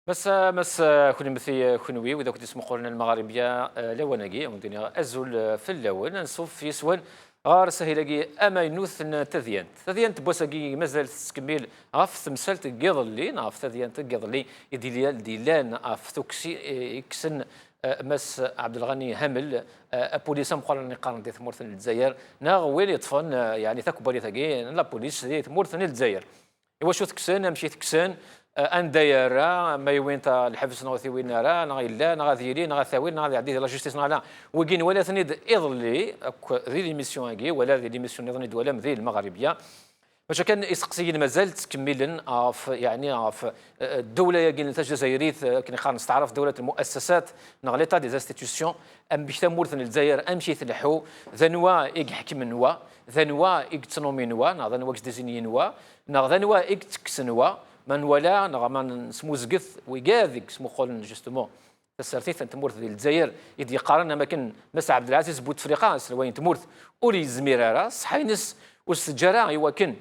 مس كوني مثي كونوي واذا كنت تسمحوا قولنا المغاربيه لوناكي ودنيا ازول في اللون نصوف في سوان غار سهيلاكي اما ينوث تذيان بوساكي مازال تكمل غاف تمثلت كيضلي نعرف تذيان كيضلي ديلان غاف توكسي يكسن مس عبد الغني همل بوليس مقارنه قارن دي ثمورثن الجزائر ناغ وين يطفن يعني تكبر ثاكي لا بوليس دي ثمورثن الجزائر ايوا شو تكسن مشيت تكسن ان دايره ما يوين تا الحبس نغثي وين راه نغي لا نغاثيري نغاثاوي نغاثي عدي لا جوستيس نغلا وكين ولا ثنيد اضلي ذي ليميسيون هاكي ولا ذي ليميسيون نظني ولا ذي المغاربيه باش كان يسقسيين مازال تكملا في يعني في الدوله ياكين الجزائريه كي خا نستعرف دوله المؤسسات نغليطا دي انستيتيوشن ام باش تمورث الجزائر امشي تلحو ذنوا يحكم نوا ذنوا يكتنومي نوا ذنوا ديزيني نوا ذنوا يكتكسنوا من ولا نغمان سمو زقث ويقاذك سمو قول جوستومون تسرتيت تمورث ديال الجزائر يدي قارن ما كان مس عبد العزيز بوتفريقه سلوين تمورث اولي زميراره صحينس والسجاره ايوا كن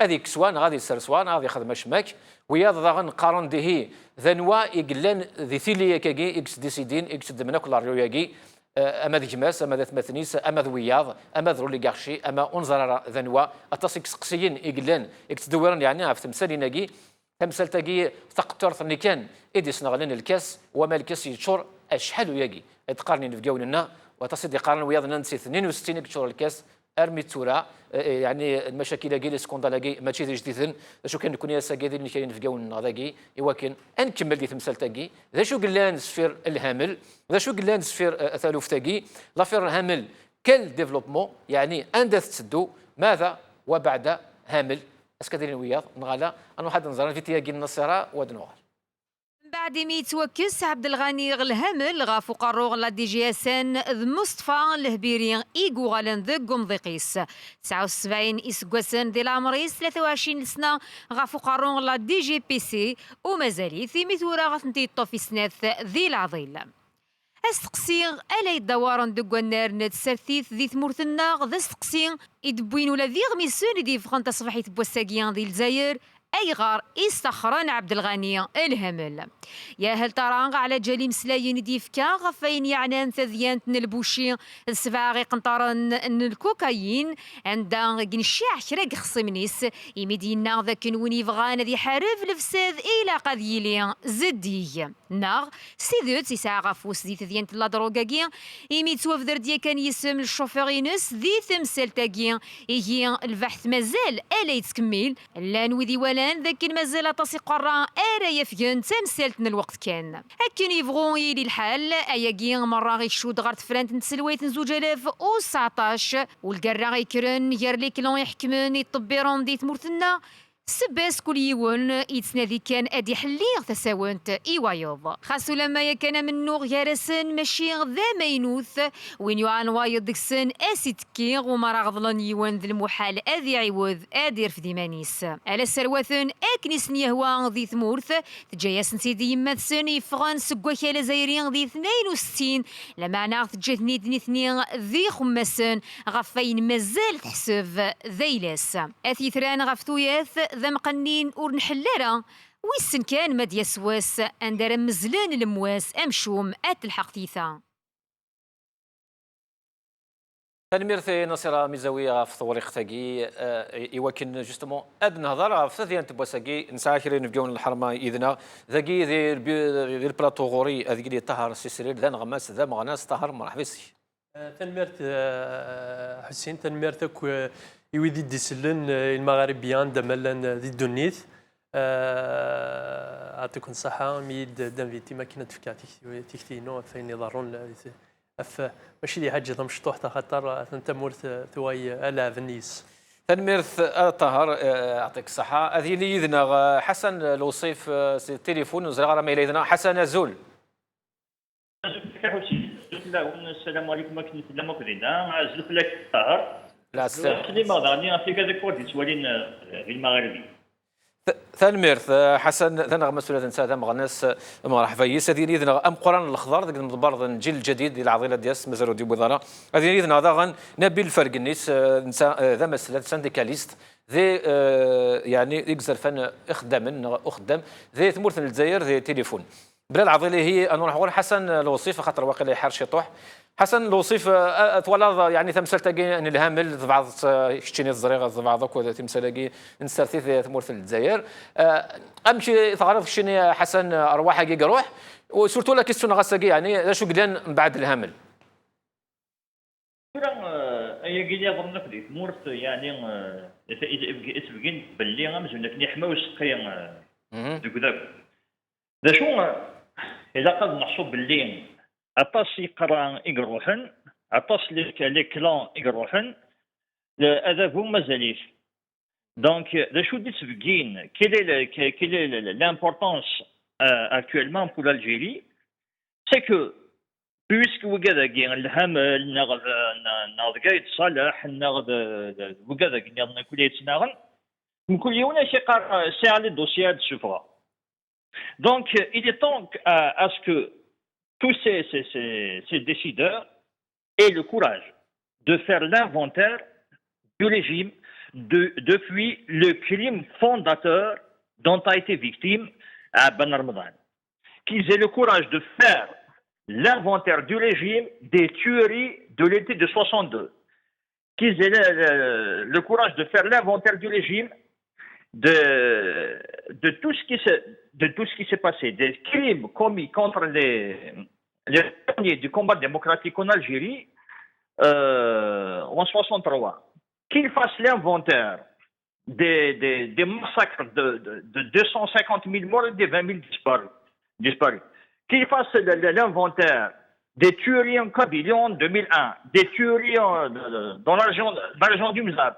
هذيك سوان غادي يسر سوان غادي يخدم شماك ويا ضغن قارن ديه ذنوا يقلان ذي ثيليا كاكي اكس ديسيدين اكس دمناك لاريو ياكي اما ذي جماس اما ذا ثماثنيس اما ذو وياض اما ذو ليغارشي اما انظر ذنوا اتصيك سقسيين يقلان اكس دويرن يعني في تمثال ناكي تمثال تاكي تقطر ثني كان ايديس نغلين الكاس وما الكاس يتشور اشحال وياكي تقارني نفقاون لنا وتصيد يقارن وياض ننسي 62 كتشور الكاس ارمي تورا يعني المشاكل كي الاسكوندال كي ماشي جديد شو كان يكون يا ساكادي اللي كاين نفقاون هذاكي ايوا كان نكمل دي تمثال تاكي ذا شو قلنا نسفير الهامل ذا شو قلنا نسفير ثالوف تاكي لافير الهامل كل ديفلوبمون يعني اندث تسدو ماذا وبعد هامل اسكاديرين وياض نغالا انا واحد نظرا في تياكي النصيره ودنوغ بعد ما يتوكس عبد الغني غلهامل غافو قروغ لا دي جي اس ان ذ مصطفى الهبيري ايغو غالن ذ قمضيقيس 79 اسكواسن ديال العمريس 23 سنه غافو قروغ لا دي جي بي سي ومازالي في مثورة غتنتيطو في سناث ذي العضيل استقسيغ الا يدوارن دكوانار نت سرثيث ذي ثمورثنا ذا استقسيغ يدبوين ولا ذي غميسون دي فغان تصبحي تبوساكيان ذي الجزائر أي غار استخران عبد الغني الهمل يا هل ترى على جالي مسلاين ديفكا غفين يعني ثذيان البوشي السباغي قنطرن الكوكايين عندها كنشاع شراك خصمنيس يمدينا ذاك وني فغان ذي حارف الفساد إلى قذيلي زدي ناغ سيدوت يسعى غفوس ذي ثذيان لا دروكاكي يميد توفدر ديا كان يسم الشوفيرينوس ذي ثمثال تاكي يجي البحث مازال ألا يتكمل لا نوذي ولا ذاك مازال تصي قرا ارا يفين تمثالتنا الوقت كان هكين يبغون يلي الحال اياكي مره غيشود غير تفرانت نتسلويت زوج الاف و 19 والكرا غيكرن يار لي كلون يحكمن يطبيرون دي تمورتنا سباس كل يوون يتسنادي كان ادي حليغ تساونت ايوايوض خاصو لما كان منو غيارسن ماشي ذا مينوث وين يوان وايض ديكسن اسيتكيغ وما غضلن يوان ذا المحال اذي عوض ادير في ديمانيس على سرواثن اكنيس نيهوا ذي ثمورث تجايس نسيدي يما تسن يفغان سكوا كالا زايرين ذي 62 لما ناغ تجاتني دني ثنين ذي خمسن غفين مازال تحسب ذيلس اثي ثران غفتوياث ذا مقنين ور نحلارا ويسن كان ماد يسواس اندار مزلان المواس امشوم اتلحق تيثا تنميرثي نصيرة ميزاوية في طوريق تاكي يوكن جوستومون اد نهضر في ثيان تبوساكي نسعى كيرين نفقون الحرمة إذنا ذاكي ذي البلاطو غوري هذيك اللي طهر السيسرير ذا نغماس ذا مغناس طهر مرحبا سي تنميرت حسين تنميرتك يويدي ديسلن المغاربيان دملن ذي الدنيث عطيكم الصحة ميد دانفيتي ماكينة تفكاتي تكتينو فين يضرون ماشي دي حاجة مشطوح خاطر تنتمورث ثواي ألا فنيس تنميرث الطهر يعطيك الصحة هذه اللي يذنا حسن الوصيف التليفون وزرع ما يذنا حسن أزول السلام عليكم كنت لما كنا زلف لك الطهر لا خلي ما غادي في كذا كورتي تولين في المغربي ثالميرث حسن ذنا مسؤولة نساء مغناس مغرح فايس هذه نيذنا ام قران الخضر ذاك المضبر الجيل الجديد ديال العضيله دياس مازالوا ديال بوزاره هذه نيذنا ضاغن نبيل فرقنيس نساء ذا مسألة سانديكاليست ذي يعني يقزر فن اخدم ذي ثمورث الجزائر ذي تليفون بلا العضيله هي انا راح نقول حسن الوصيف خاطر واقيلا يحار شطوح حسن الوصيف تولى يعني تمثال تاقي ان الهامل بعض شتيني الزريغه بعضك وذا تمثال تاقي نسترثي ثمورث الجزائر امشي ثغرف شتيني حسن ارواح كي روح وسورتو لا كيستيون غاساكي يعني شو قدان من بعد الهامل هي قيل ظن نقدي ثمورث يعني تبقين باللي غامزون لكن يحماو السقيا دوك ذا شو اذا قد نحصب باللي أطاس يقرا يقروحن أطاس لي كلان يقروحن هذا هو مازاليش دونك ذا شو دي تبقين quelle est l'importance actuellement pour l'Algérie c'est que puisque وكذا الهمل ناض قايد صالح ناض وكذا نقول يتناغن نقول يونا شي قار ساعه لي دوسيات سوفرا donc il est temps à ce que tous ces décideurs aient le courage de faire l'inventaire du régime depuis le crime fondateur dont a été victime Ben Ramadan. Qu'ils aient le courage de faire l'inventaire du régime des tueries de l'été de 62. Qu'ils aient le courage de faire l'inventaire du régime de tout ce qui s'est passé, des crimes commis contre les premiers du combat démocratique en Algérie en 63. Qu'ils fassent l'inventaire des massacres de 250 000 morts et de 20 000 disparus. Qu'ils fassent l'inventaire des tueries en Kabylie en 2001, des tueries dans la région du Mzab.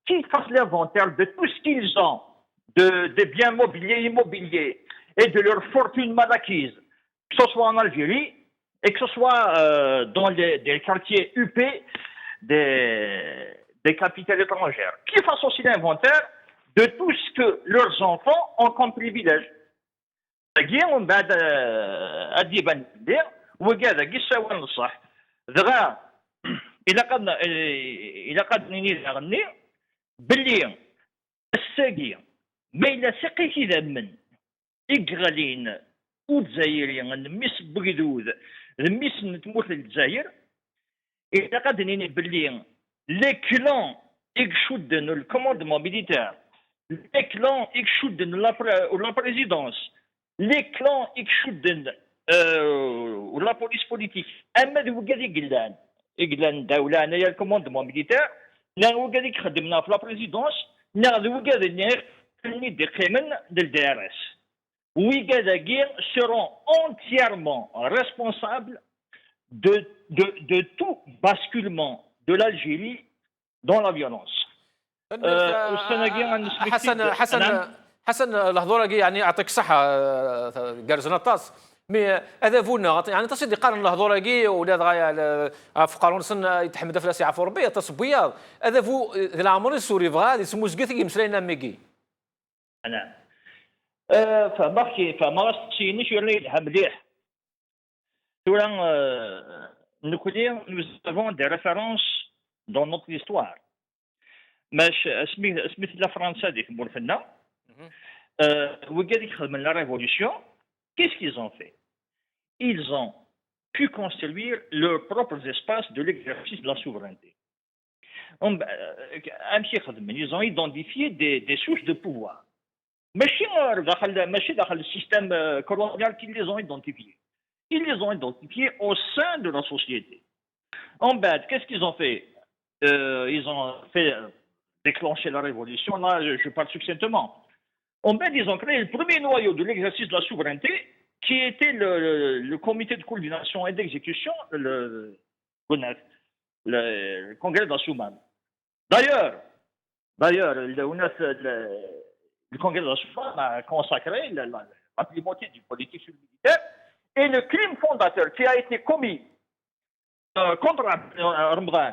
Qu'ils fassent l'inventaire de tout ce qu'ils ont, de biens mobiliers et immobiliers, et de leur fortune mal acquise, que ce soit en Algérie, et que ce soit dans des quartiers UP des capitales étrangères. Qu'ils fassent aussi l'inventaire de tout ce que leurs enfants ont comme privilège. ومن بعد ادي بان ندير وكذا كيساوي نصح دغا الا قد نغني باللي الساقي ما الا سقيتي ذمن إقغالين ودزايرين ميس بغدود ميس نتموت الجزائر إذا قد نيني باللي لي كلان يكشودن الكوموندمون ميليتير لي كلان يكشودن لا بريزيدونس لي كلان يكشودن ولا بوليس بوليتيك اما ذو قال يقلان دولة انايا الكوموندمون ميليتير لا هو قال خدمنا في لا بريزيدونس لا ذو قال دي قيمن دي ار اس oui, Gadagir seront entièrement responsables de tout basculement de l'Algérie dans la violence. حسن الهضوره يعني يعطيك الصحه جارزنا طاس مي هذا فونا يعني تصيد قارن الهضوره كي ولا غايه فقارون سن يتحمد في راسي عفور بيا تصبيا هذا فو العمر السوري بغا يسمو زكيتي مسلينا ميكي نعم فما غاستشينيش يوري لها مليح تورا نقولي nous avons des références dans notre histoire ماش سميت لا فرنسا ديك مورفنا وقال يخدم la révolution qu'est-ce qu'ils ont fait ils ont pu construire leurs propres espaces de l'exercice de la souveraineté ils ont identifié des sources de pouvoir ماشي داخل السيستم colonial qu'ils les ont identifiés. Ils les ont identifiés au sein de la société. En bas, qu'est-ce qu'ils ont fait ils ont fait déclencher la révolution. Là, je parle succinctement. En bas, ils ont créé le premier noyau de l'exercice de la souveraineté, qui était le comité de coordination et d'exécution, le congrès de la Soumane. D'ailleurs, le congrès de la Soumane a consacré la primauté du politique sur le militaire, et le crime fondateur qui a été commis contre Ramadan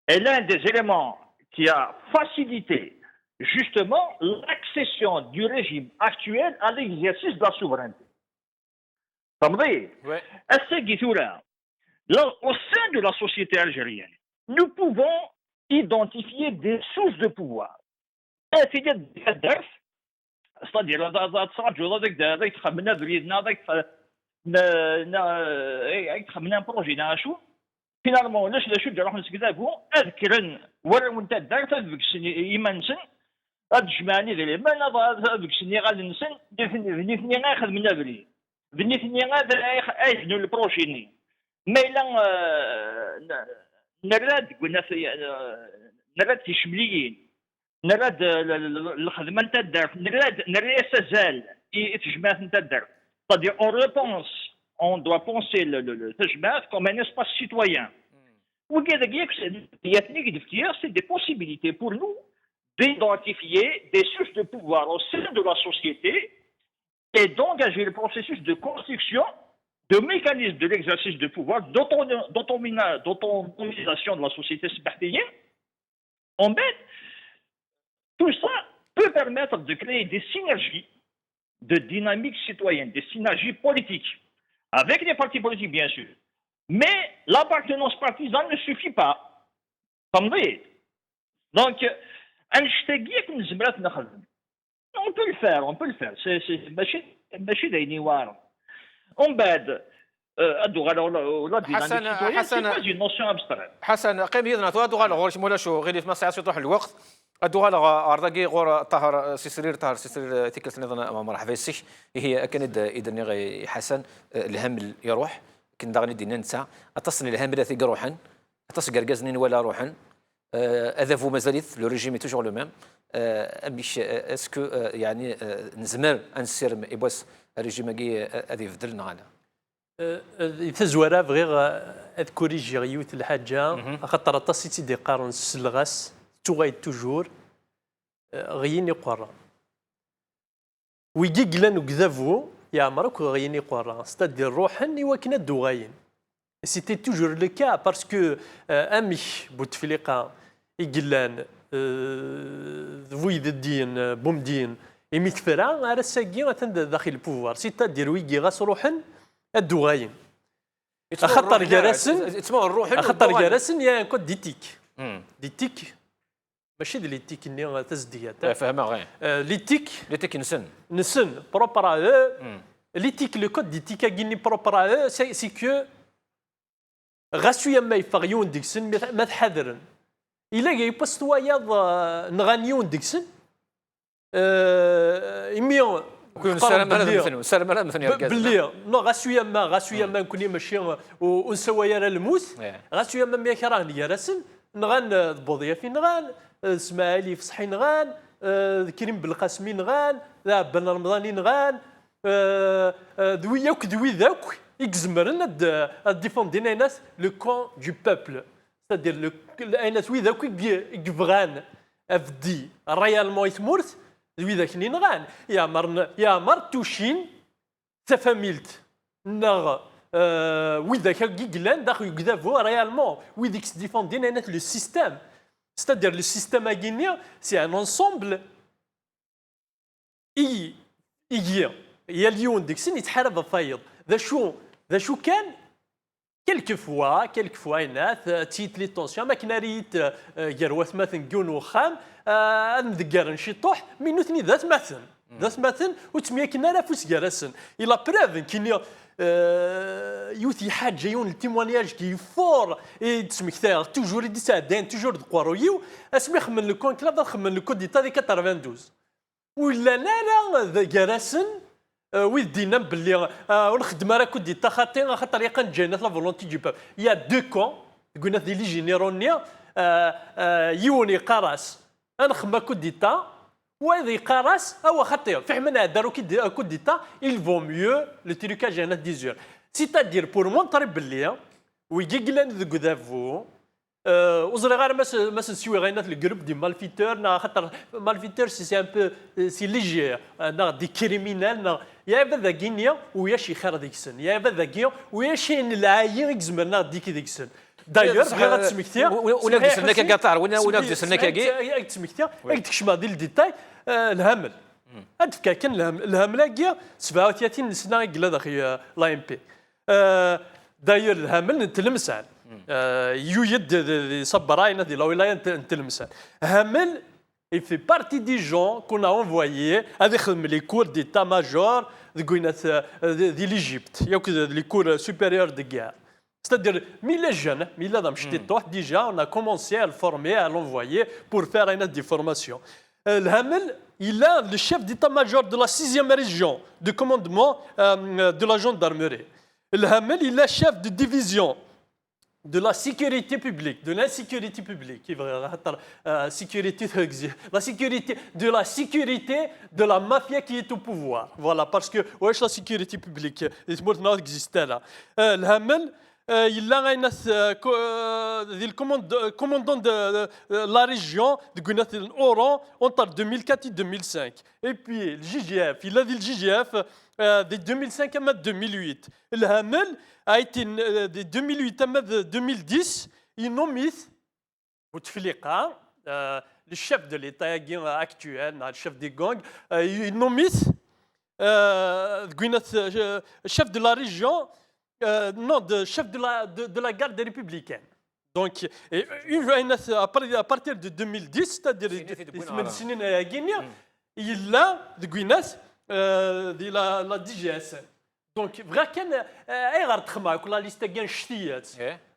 est l'un des éléments qui a facilité justement l'accession du régime actuel à l'exercice de la souveraineté. فهمتي؟ Ouais. Au sein de la société algérienne, nous pouvons identifier des sources de pouvoir. C'est-à-dire هذاك تخمنا بريدنا هذاك تخمنا بروجي ناشو فينالمون لاش نروح نسكداكو اذكرن ورا نتا دارت هذاك يمنسن هاد جمعني ذي ما هذاك الشيء غادي نسن بنيتني غاخذ منا بريد بنيتني غادي ايفنو البروجيني ما الا نراد قلنا نراد تشمليين نراد الخدمه نتاع الدار نراد سازال تجمعات نتاع الدار c'est-à-dire on doit penser le تجمعات comme un espace citoyen وكذا c'est des possibilités pour nous d'identifier des sources de pouvoir au sein de la société et d'engager le processus de construction de mécanismes de l'exercice de pouvoir d'autonomisation de la société sbahtienne en fait. Tout ça peut permettre de créer des synergies de dynamique citoyenne, des synergies politiques, avec les partis politiques bien sûr. Mais l'appartenance partisane ne suffit pas. Donc, on peut le faire. C'est on bad. حسن حسن قيم يدنا تو غور مولا شو غير في مساعات يطرح الوقت الدوغال أرضاقي غور طهر سيسرير تيكلت نظام مرحبا يسيش هي كانت إذن حسن الهم يروح كن داغني دينا نسا أتصل الهم لا ثيق روحا أتصل قرقزنين ولا روحا أذافو مازاليث لو ريجيم توجور لو ميم أميش اسكو يعني نزمر أنسير إبواس الريجيم كي هذه فدلنا على تزوره بغير اذكوريجي غيوت الحاجه خاطر طاسيتي دي قارن السلغاس توغاي توجور غيني قرا ويجي قلان وكذافو يا عمرك غيني قرا ستادير روحن يوكنا دوغاين سيتي توجور لو كا باسكو اميش بوتفليقه يقلان فويد الدين بومدين يميتفرا على ساكي داخل البوفوار سيتادير ويجي غاس روحن الدوغاين خطر جراسن خطر جراسن يا كود ديتيك ديتيك ماشي ديال ليتيك اللي تزديات فاهمها غير ليتيك نسن بروبرا ليتيك لو كود ديتيك كيني بروبرا سي كو غاسو ما يفغيون ديكسن ما تحذرن الا جاي بوستواياض نغانيون ديكسن يميون سلام مثلا باللي نو غاسويا ما نكوني ماشي ونسويا الموت غاسويا ما يكرهن يا راسن نغان بوضيا في نغان اسماعيلي في صحي نغان كريم بالقاسمي نغان بن رمضاني نغان دوياك دوي ذاك يكزمرن ديفوندينا ناس لو كون دو بوبل سادير الناس وي ذاك يبغان افدي ريالمون يتمورت ذاك نغان يا مر توشين تفاميلت نغ وذاك كيقلان داخل يكذافو ريالمون وذاك ديفوندين انا لو سيستيم ستادير لو سيستيم اغينيا سي ان انسومبل يا اليون ديك سن يتحارب فايض ذا شو كان كلك فوا يناث تيت لي طونسيون ما كنا ريت جروات مثلا كون وخام نذكر نشطوح منو ثني ذات مثلا وتسميه كنا لا فوس جراسن الى بروف كيني يوثي حاجه يون التيمونياج كي فور تسمي كثار توجور دي سادين توجور دقوارويو اسمي خمن لو كون كلا خمن لو كود ديتا دي 92 ولا لا جراسن ويدينا باللي ونخدم راه كود ديتا خاطر يقان جينا لا فولونتي دو بوب يا دو كون قلنا ذي لي جينيرونيا يوني قراس نخدم كود ديتا وإذا قراس هو خطير فحنا داروا كود ديتا il vaut mieux le trucage à 10 heures c'est-à-dire pour montrer باللي ويجي قلنا ذو ذافو وزري غير ما نسوي غير الجروب دي مالفيتور خاطر مالفيتور سي ان بو سي ليجير دي كريمينال يا بدا كينيا ويا شي خير ديك السن يا بدا كينيا ويا شي العاين يزمرنا ديك السن داير بغيت تسمكتيا ولا بدي سنك قطار ولا بدي سنك كي تسمكتيا تكشم هذه الديتاي الهمل هاد كان الهمل كي 37 سنه قلا داخل لا ام بي داير الهمل نتلمسان يويد صبراين دي لا ولايه نتلمسان همل il fait partie des gens qu'on a envoyés à les cours d'état-major de l'Égypte, les cours supérieurs de guerre. C'est-à-dire, les jeunes, déjà, on a commencé à le former, à l'envoyer pour faire des formations. Le Hamel, il est le chef d'état-major de la 6e région de commandement de la gendarmerie. Le Hamel, il est chef de division de la sécurité publique, de l'insécurité publique, la sécurité de la sécurité de la mafia qui est au pouvoir. Voilà, parce que la sécurité publique existe là. Le Hamel, il a le commandant de la région de Oran entre 2004 et 2005. Et puis le GGF, il a dit le GGF de 2005 à 2008. Le Hamel a été de 2008 à 2010, il nommé Bouteflika, le chef de l'État actuel, le chef des gangs, il nommé chef de la région, non, chef de la garde républicaine. Donc, à partir de 2010, c'est-à-dire il a de la DGSN. دونك بغا كان غير تخمع كل ليستا كان شتيات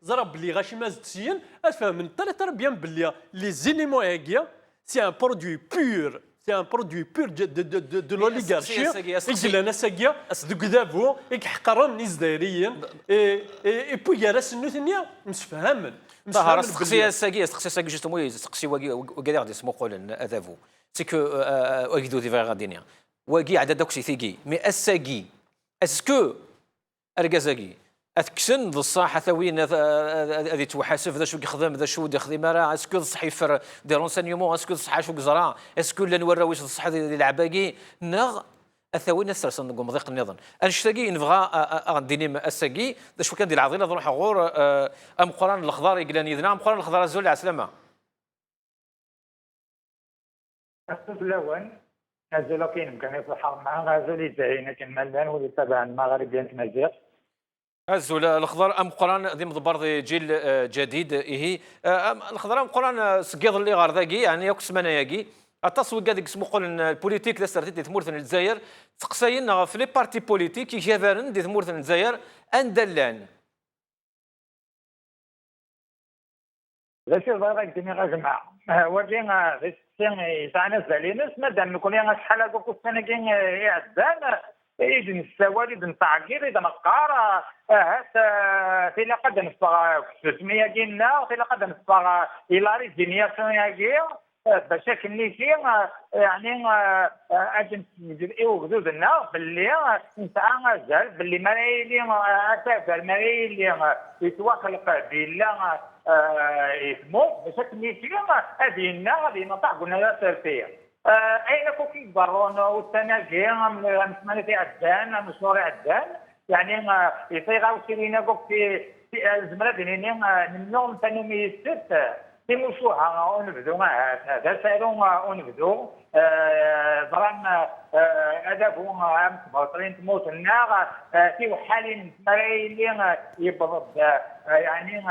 زرب بلي غاشي ما زدتيين افهم من ترى بيان بلي لي زيليمون هاكيا سي ان برودوي بور سي ان برودوي بور دو لوليغارشي يجي لنا ساكيا دو كذابو يحقرون نيز دايريين اي بويا راس النوثنيا مسفهمن ظهر سقسي ساكي جوستومون سقسي وكادير دي سمو قولن اذافو سي كو واكيدو دي فيغا دينيا واكي عدا دوكسي ثيكي مي اساكي اسكو اركازاكي اثكسن بصح ثوين هذه توحاسف ذا شو يخدم ذا شو يخدم راه اسكو صح يفر دي رونسانيومون اسكو صح شو زرا اسكو لا نورا واش الصح ديال العباكي نغ الثوين السرسن نقوم ضيق النظام انشتاكي نبغى غنديني اساكي ذا شو كان ديال العظيمه نروح غور ام قران الخضار يقلاني يدنا ام قران الخضار زول على سلامه الاول غازول كاين كان يصحى مع غازول يزعينا كان مالان ولي تبع المغربيين تمازيغ غازول الخضر ام قران ذي مضبر ذي جيل جديد هي الخضر ام قران سكيض اللي غار ذاكي يعني ياك سمانه ياكي التصويت هذيك اسمو قول البوليتيك لا سرتي ثمورث الجزائر تقساين في لي بارتي بوليتيك يجابرن دي ثمورث الجزائر اندلان لا شي ضروري الدنيا جماعه ورينا يسعنا زالينس مادام نكون شحال هكاك السنه كاين يعزان يد نسوال يد نتعقير يد نقار هات في لقد نصبغ 300 كينا في لقد نصبغ الى ريزينياسيون كي باش كنيتي يعني اجن وجودنا باللي نسعى غزال باللي مرايلي اسافر مرايلي يتوخلق بلا يسمو باش كنيتي غادي نطلع قلنا لا سيرتي اين كوكي برون والتناجي نسمع في عدان مشوري عدان يعني يصيغ وسيرينا كوك في الزمره ديالي نمنو ثاني الست في مشوها ونبدو هذا سالون ونبدو ضرن ادابو عام 87 تموت النار في حال مرايلين يبرد يعني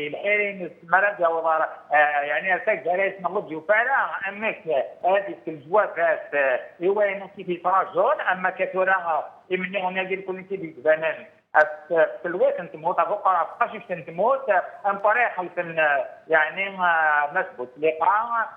الحيرين مرض او يعني ارتاك جريس نغض يفعلا امك هذه الجوافات يوين في فراجون اما كثيرا يمنعون يجي كل شيء بيبانن في الوقت انت موت فوق فقاش انت موت ام طريق يعني مسبوط لقاء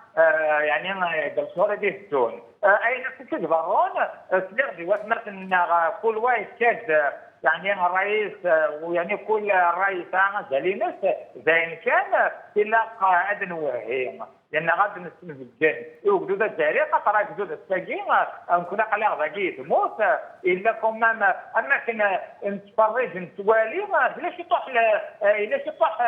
يعني بالصوره دي الزون اين تكذبون سلغدي وثمرت ان كل واحد كاد يعني الرئيس ويعني كل رئيس زالينس زين كان تلاقى ادن وهيم لان غادي نستلم الجن يوجدوا ذا الجاري قطرة جدود الساقين نكون قلق ذاكي تموت الا كمام اما كنا نتفرج نتوالي علاش يطيح علاش يطيح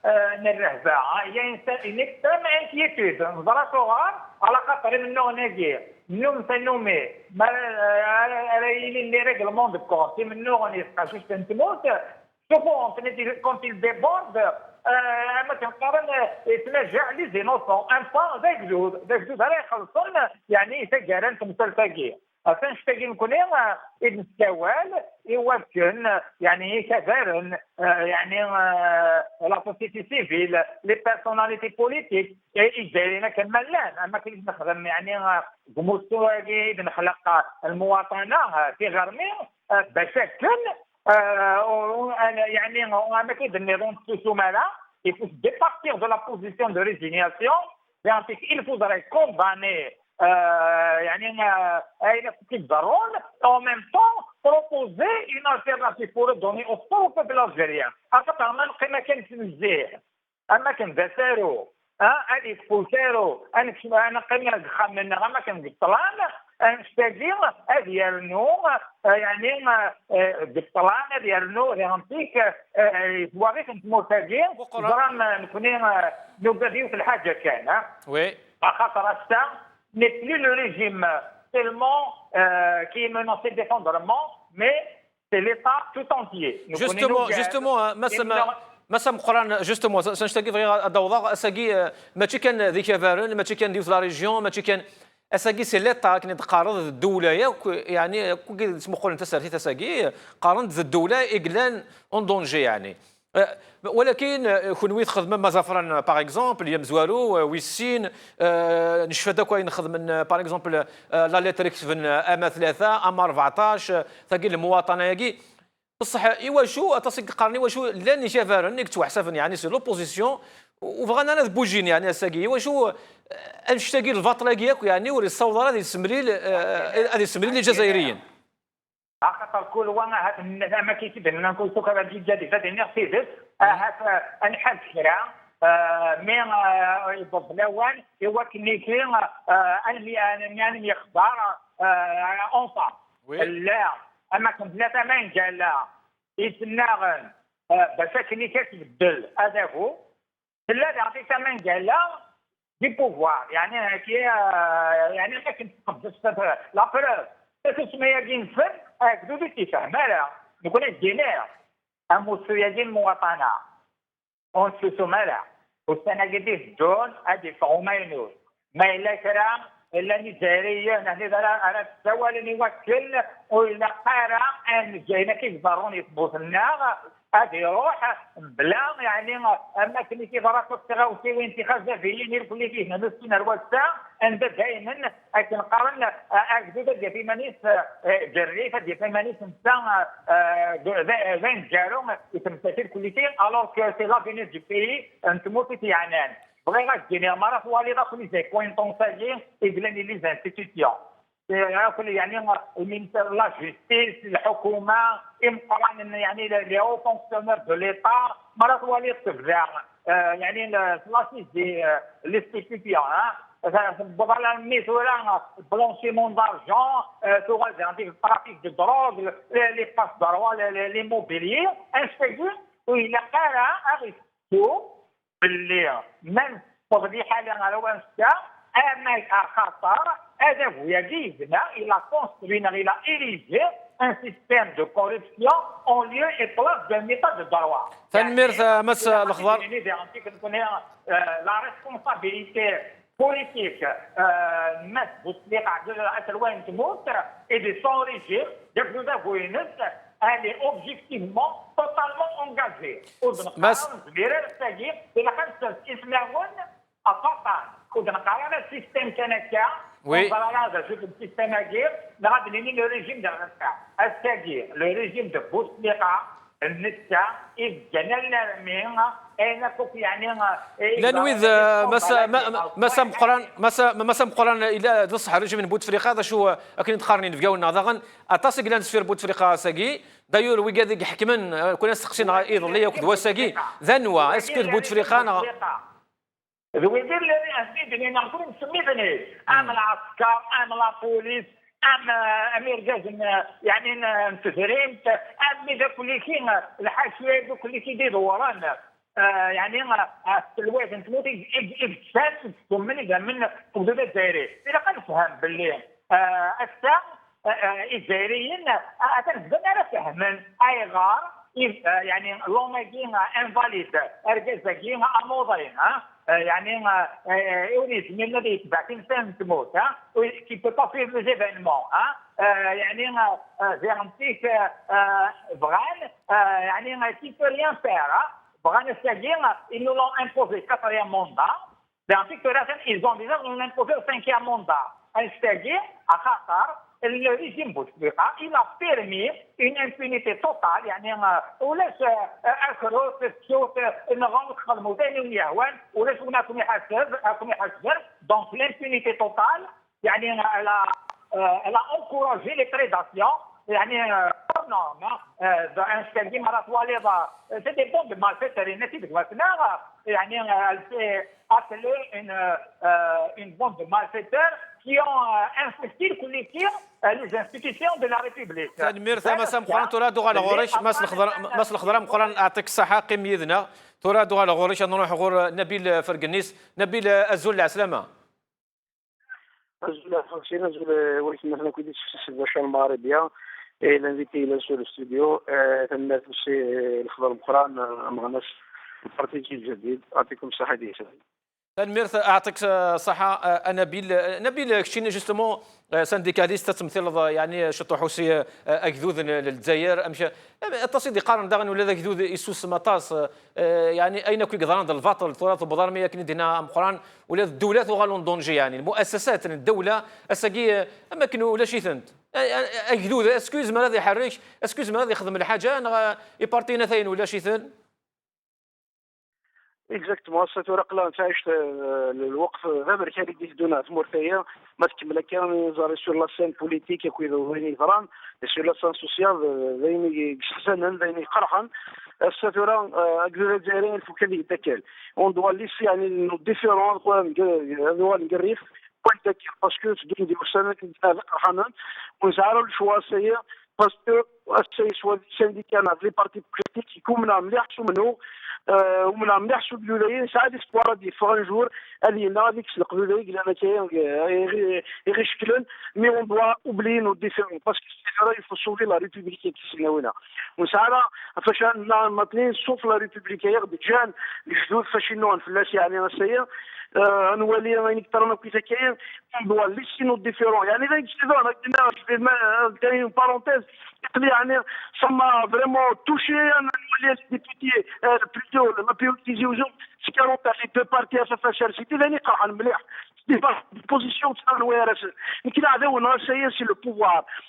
الرهبه يا انسان انك سامع انكيتود نظرة صغار على خاطر منو ناجي منو نومي ما رايلين لي ريغلمون دو كونتي منو غنيسقى شوش تموت شوفوا quand il déborde ما كنقارن يتنجع لي زينوسون ان با ذاك جوج راه يخلصون يعني تجارن كمثل فاش تاكي نكون نستوال يمكن يعني كفارن يعني لا سوسيتي سيفيل لي بيرسوناليتي بوليتيك يجرينا كملان اما كي نخدم يعني بمستوى نخلق المواطنه في غرمي باش يعني ما كيدني السمالة il faut se départir de la position de résignation il faudrait condamner en même temps proposer une alternative pour donner au peuple algérien. ما كانش نزيه اما كندسارو هذه يكفوسارو انا قيمه خمن ما كنقطلان نستاجير ديالنو يعني بالطلانه ديالنو ريانتيك واغي كنتموتاجين زرا نكوني نبداو في الحاجه كان وي خاطر الساعه n'est plus le régime seulement qui est menacé d'effondrement, mais c'est l'État tout entier. Justement, مسام قران جوستومون سنشتاقي فغي الضوضاء اساقي ماشي كان ذيك فارن ماشي كان ديوث لا ريجيون ماشي كان اساقي سي ليتا كان يتقارض الدوله يعني كي تسمحوا انت سارتي اساقي قارنت الدوله اقلان اون دونجي يعني ولكن كون خدمه مازافران باغ اكزومبل يا مزوارو ويسين نشفى داك وين نخدم من باغ اكزومبل لا ليتريكس في اما 3 اما 14 ثقي المواطنه ياكي بصح ايوا شو تصيك تقارني واش لاني شافارن نيك توحسفن يعني سي لوبوزيسيون وبغانا انا بوجين يعني اساكي واش نشتاقي الفاطره كياك يعني وري الصوضه هذه السمريل الجزائريين خاطر كل وانا هاد ما كيتبان نقول سكر الجديد هذا نغسيدس هاد انحل كرا مي يضرب الاول هو كنيكي يعني يخبر اونطا لا اما كنت لا ثمن قال يتناغن باش كني كتبدل هذا هو لا يعطي ثمن قال دي بوفوار يعني كي يعني ما كنت قبضت لا بروف تسمى يجين فن هكذا باتفاهم لا نقول الدينار المسؤولية المواطنة ونسوسو مالا والسنة قديش دون هذه فهمينوس ما إلا كرام إلا نيجيريا نحن أنا تسوى لني وكل وإلا قارا أن جاينا كيف ضرون يثبوت النار هذه روح بلا يعني اما كني كيف راك تغاوتي وانتخاب زافيين يقول لك فيه نسكن الوسع عند دائما كنقارن اكدو ديال في مانيس جريفه ديال في مانيس نتا فين جارو يتمثل كل شيء الوغ كو سي لافينير دو بيي انتمو في عنان بغي غادي مرات والي غاكوني زي كوينتون ساجين يقلني لي زانستيتيسيون يعني لا جوستيس الحكومه امقران يعني لي هو فونكسيونير دو ليتا مرات ولي تبدا يعني لاسيس دي ليستيتيسيون بغالا مثلا بلونشيمون دارجون توغازي الترافيك دو دروغ لي باس دروا لي موبيليي انستيغي وإلا قال اغيثو باللي من تغذي حاله على وانستا اما خطر هذا هو يجيزنا الى كونستروينا الى ايريجي ان سيستيم دو كوربسيون اون ليو اي بلاص دون ايتا دو دروا تنمير مس الاخضر لا ريسبونسابيلتي بوليتيك مس بوسليق عدل وين تموت اي دي سون ريجير ديك ذا وينس elle est objectivement totalement engagée. بس غير السجين الى خمسه اسمعون الطاقه كنا قررنا السيستم كنكا هذا شوف السيستم غير نغادي لي لو ريجيم ديال السجين لو ريجيم دو بوسليقه النتا إذا مين أنا كوك يعني لانويذ مسا مقران الى تصح رجيم من بوتفريقه هذا شو اكن تقارنين في قولنا ضغن اتصق لان سفير بوتفريقه ساقي دايور ويقاد يحكمن كنا سقسينا ايضا ليا وكدوا ساقي ذنوا اسكت بوتفريقه انا ويدير لي اسمي نقدر نسميه ام العسكر ام لا بوليس ام امير جازم يعني نتفريم ام اذا كل شيء الحاشيه كل شيء يدير ورانا يعني الوقت انت موتي اكتشاف من حدود الجزائريه اذا كنفهم باللي الساعه الجزائريين تنبدا فهما اي غار يعني لوميكين انفاليد ارجازاكين اموضين يعني يوريز من الذي يتبع انسان تموت كي بو با فير لي زيفينمون يعني زيرنتيك فغان يعني كي بو ريان فير فغان الساقين ils nous l'ont imposé 4e mandat زيرنتيك ils ont déjà nous imposé le 5e mandat الساقين خاطر الريجيم بوتفليقه il a permis une impunité totale يعني ولاش اخروا تشوف النظام تخدموا ثاني وياهوان ولاش هناكم يحاسب دونك l'impunité totale يعني elle a encouragé les prédations يعني non un ستاندي مرات واليضا c'est des bombes malfaiteurs الناس يتقبلنا يعني elle s'est appelée une bombe de malfaiteurs qui ont infecté le collectif les institutions de la République. تنمير ثما سام قران ترادو على غوريش ماس الخضراء قران اعطيك الصحه قيم يدنا ترادو على غوريش نروح غور نبيل فرقنيس نبيل الزول العسلامه. الزول فرنسينا الزول ولكن مثلا كنت في الباشا المغربيه الانفيتي الى سو الاستوديو تنمير الخضر قران ما غناش بارتيجي الجديد يعطيكم الصحه ديالكم. تنمير اعطيك الصحه نبيل كشينا جوستومون سانديكاليست تمثل يعني شطو حوسي اكذوذ للجزائر امشى التصيد يقارن داغن ولا ذاك ذوذ يسوس مطاس يعني اين كي قدران الفاطل تراث بضرميه كن دينا مقران ولا الدولات وغالون دونجي يعني المؤسسات الدوله اساكي اما كنو ولا شي ثنت اكذوذ اسكوز ما هذا يحرك اسكوز ما هذا يخدم الحاجه انا يبارتينا ثين ولا شي ثن اكزاكتومون ستورق لا تعيش الوقف غير كان يدينا في مورثيه ما تكمل كان زاري سور لا سين بوليتيك يكويدو وين يفران سور لا سين سوسيال وين يحسن وين قرحا الساتورا اكزو الجزائريين الفو كان يتكل اون دوا ليس يعني نو ديفيرون هذا نقريف بوينت باسكو تدون ديال السنه كنت قرحنا ونزعروا الشواسيه باسكو السيس والسينديكات لي بارتي بوليتيك يكونوا مليح شو منو ومن مليح شو الولايات ساعات استوار دي فان جور اللي هذيك القبيله قال انا كاين غير شكلن مي اون دوا اوبلي نو ديفيرون باسكو سي يفو سوفي لا ريبوبليك كي سيناونا وساعه فاش ماطلين سوف لا ريبوبليك يغد جان الجدود فاش نون فلاش يعني نسيه نولي يعني كثر كي كاين دوا لي سينو ديفيرون يعني ذاك الشيء انا كاين بارونتيز يعني سما فريمون توشي انا نولي ديبوتي بلوتو ما بيوتيزي وجو سي 40 لي دو بارتي فاشل سيتي ثاني قرحان مليح دي بوزيسيون تاع الوراث يمكن هذا هو السير سي لو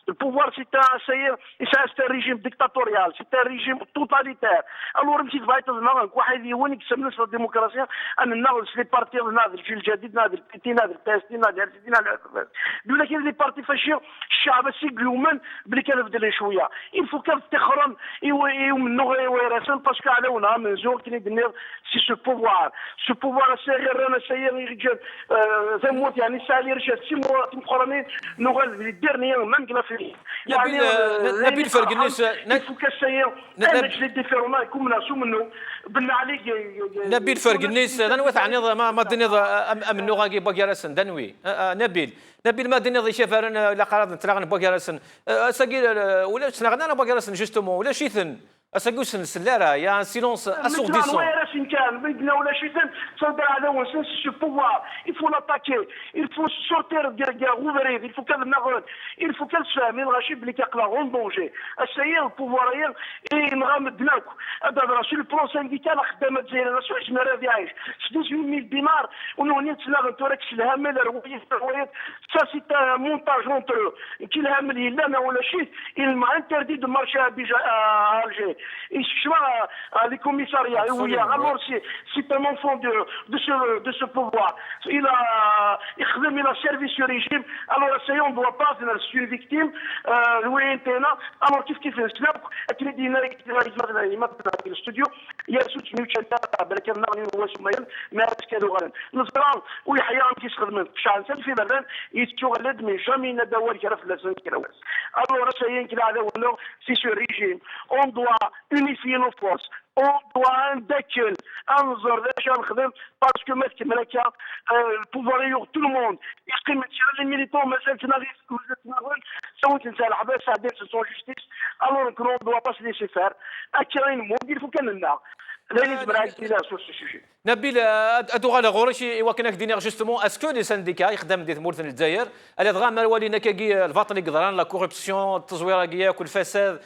بوفوار سي ان سير سي ان ريجيم ديكتاتوريال سي ان ريجيم توتاليتير الور مشيت فايت ناغ واحد يوني كسبنا في الديمقراطيه ان ناغ لي بارتي ناغ الجيل الجديد ناغ البيتي ناغ الباستي ناغ الارتي ناغ ولكن لي بارتي فاشي الشعب سيقلومن بلي كان بدل شويه يفو كان تخرم ومنو وراث باسكو علونا من زور كي ندير سي سو بوفوار سي غير انا سير رجال زي موت يعني سالي رجال سي مرات مقرنين نغال الديرني ما نقلا فيه يعني نبيل فرقنيس يفو كسير انا لي ديفيرون يكون ناسو منو بالله عليك نبيل فرقنيس دنوث عن ما دنيض امنو غاكي باكيرسن دنوي نبيل ما دنيض شافرن لا قرار نتلاغن باكيرسن ساقي ولا تلاغنا باكيرسن جوستومون ولا شيثن اساقوس السلاره يا سيلونس اسورديسون وين كان بدنا ولا شي ثان صدر هذا هو سي بوفوار يفو لاتاكي يفو سورتير ديال غوفري يفو كان نغرد يفو كان فاهم الغاشي بلي كيقلا غون دونجي السير البوفواريين نغامدناك هذا راسي البلان سانديكال خدامه الجزائر راسو عشنا راضي عايش 16000 دينار ونوني تلاغ توركس الهامل الرويات سا سي مونتاج اونتر كي الهامل الا ولا شي il m'a interdit de marcher à Alger. Les commissariats, alors c'est un enfant de ce pouvoir. Il a servi ce régime. Alors, on ne doit pas, je suis une victime. Alors, qu'est-ce qu'il fait? Le studio, il y a soutenu ما كانوا غالين نصران ويحيى كيستخدم شحال سنه في بلدان يتولد من جامي ندوال كرف لسان كراوس alors ça y est qu'il a le c'est ce régime on doit unifier nos forces اون دوا نداكل انظر ذاش نخدم باسكو ما تكمل هكا البوفوار يوغ تو الموند يقيم تشال لي ميليتون مازال تناغي سويت نسال الحباس ساعدين سون جوستيس الور كرون دوا باس لي سيفار اكاين موديل فو كان لنا لا يزبر على كذا سور سو سوجي نبيل ادوغا غوريشي وكنا كدينيغ جوستومون اسكو لي سانديكا يخدم دي ثمورت الجزائر اللي دغا مال والينا كي الفاطني قدران لا كوربسيون التزويره كياك والفساد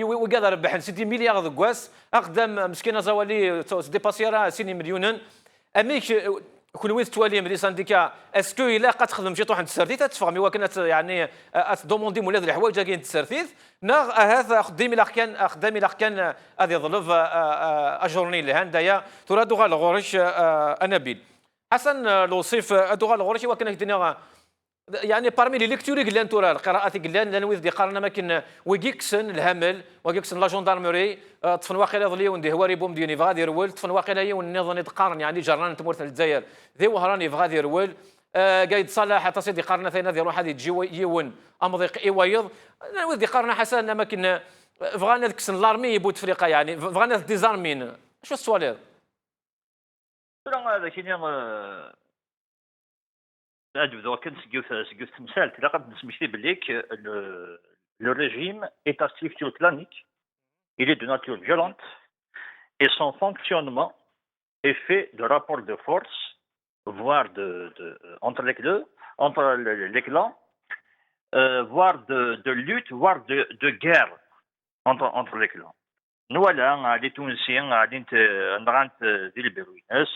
وكذا ربح 60 مليار دكواس اقدم مسكينه زوالي ديباسي راه سيني مليون اميك كل وين توالي من لي سانديكا اسكو الا قد تخدم شي طوح التسرثيث تفهمي وكانت يعني تدوموندي مولاد الحوايج كاين التسرثيث ناغ هذا خدامي الا كان هذه ظلف اجرني لهندايا ترادو غا الغورش انابيل حسن لوصيف ادوغا الغورش وكان كدينا يعني بارمي لي ليكتوري قلان تورا القراءات قلان لان ويدي قارنا ماكن ويكسن الهمل ويكسن لا جوندارموري طفن واقيلا ظلي وندي هواري بوم ديوني فغادي رول طفن واقيلا هي والنظام يتقارن يعني جران تمورت الجزائر ذي وهراني فغادي رول قايد صلاح حتى سيدي قارنا ثاني ذي روح هذه تجي يون امضيق ايوايض ويدي قارنا حسن ماكن فغانا كسن لارمي يبوت افريقيا يعني فغانا ديزارمين شو السؤال هذا كاين هادو كان سقيو تمثال تلا قد نسميتي بليك le régime est à structure clanique, il est de nature violente et son fonctionnement est fait de rapports de force, voire entre les clans, voire de lutte, voire de guerre entre les clans. Nous, là, les Tunisiens, les Bérouines,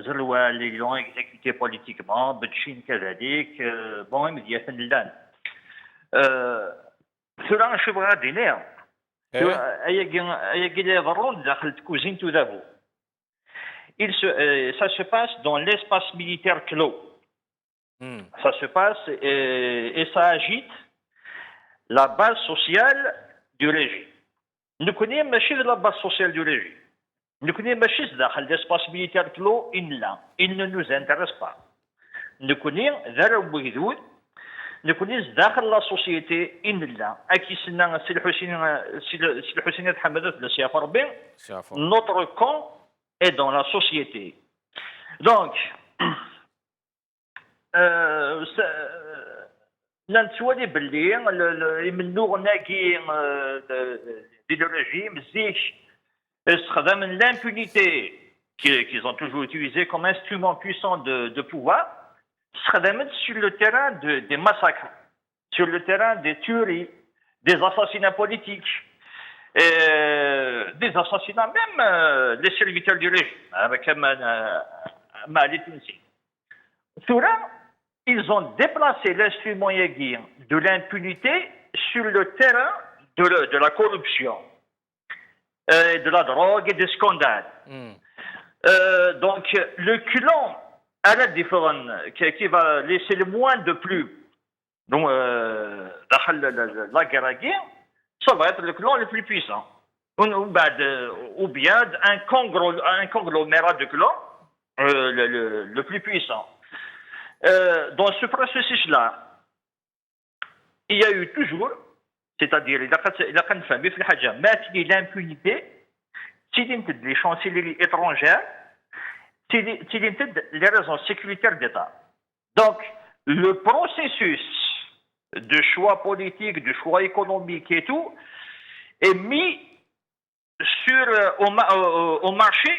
زروال اللي لون اكزيكوتي بوليتيكمون بتشين كذلك بون مديات اللان ثورا نشوف غادي ليه ايا لي ضرون داخل كوزين تو دافو ça se passe dans l'espace militaire clos. Ça se passe et ça agite la base sociale du régime. Nous connaissons ماشي la base sociale du régime. Nous connaissons داخل l'espace militaire clos il ne nous intéresse pas. Nous connaissons داخل la société أكي سنا سي الحسين حمدت لسياف ربي notre camp est dans la société. Donc نتولي باللي من نوع ناقي ديال الرجيم زيش استخدام l'impunité qu'ils ont toujours utilisé comme instrument puissant de pouvoir sur le terrain des massacres, sur le terrain des tueries, des assassinats politiques, des assassinats même des serviteurs du régime, avec Mali Tunisi. Là, ils ont déplacé l'instrument yagir de l'impunité sur le terrain de la corruption. De la drogue et des scandales. Donc, le clan à la différence qui va laisser le moins de plus donc, la guerre, ça va être le clan le plus puissant. Ou bien un conglomérat de clans le plus puissant. Dans ce processus-là, il y a eu toujours c'est-à-dire إذا كنفهم في الحاجة ما تلي l'impunité تيدي تد les chancelleries étrangères تيدي تد les raisons sécuritaires d'État. Donc le processus de choix politique, de choix économique et tout est mis au marché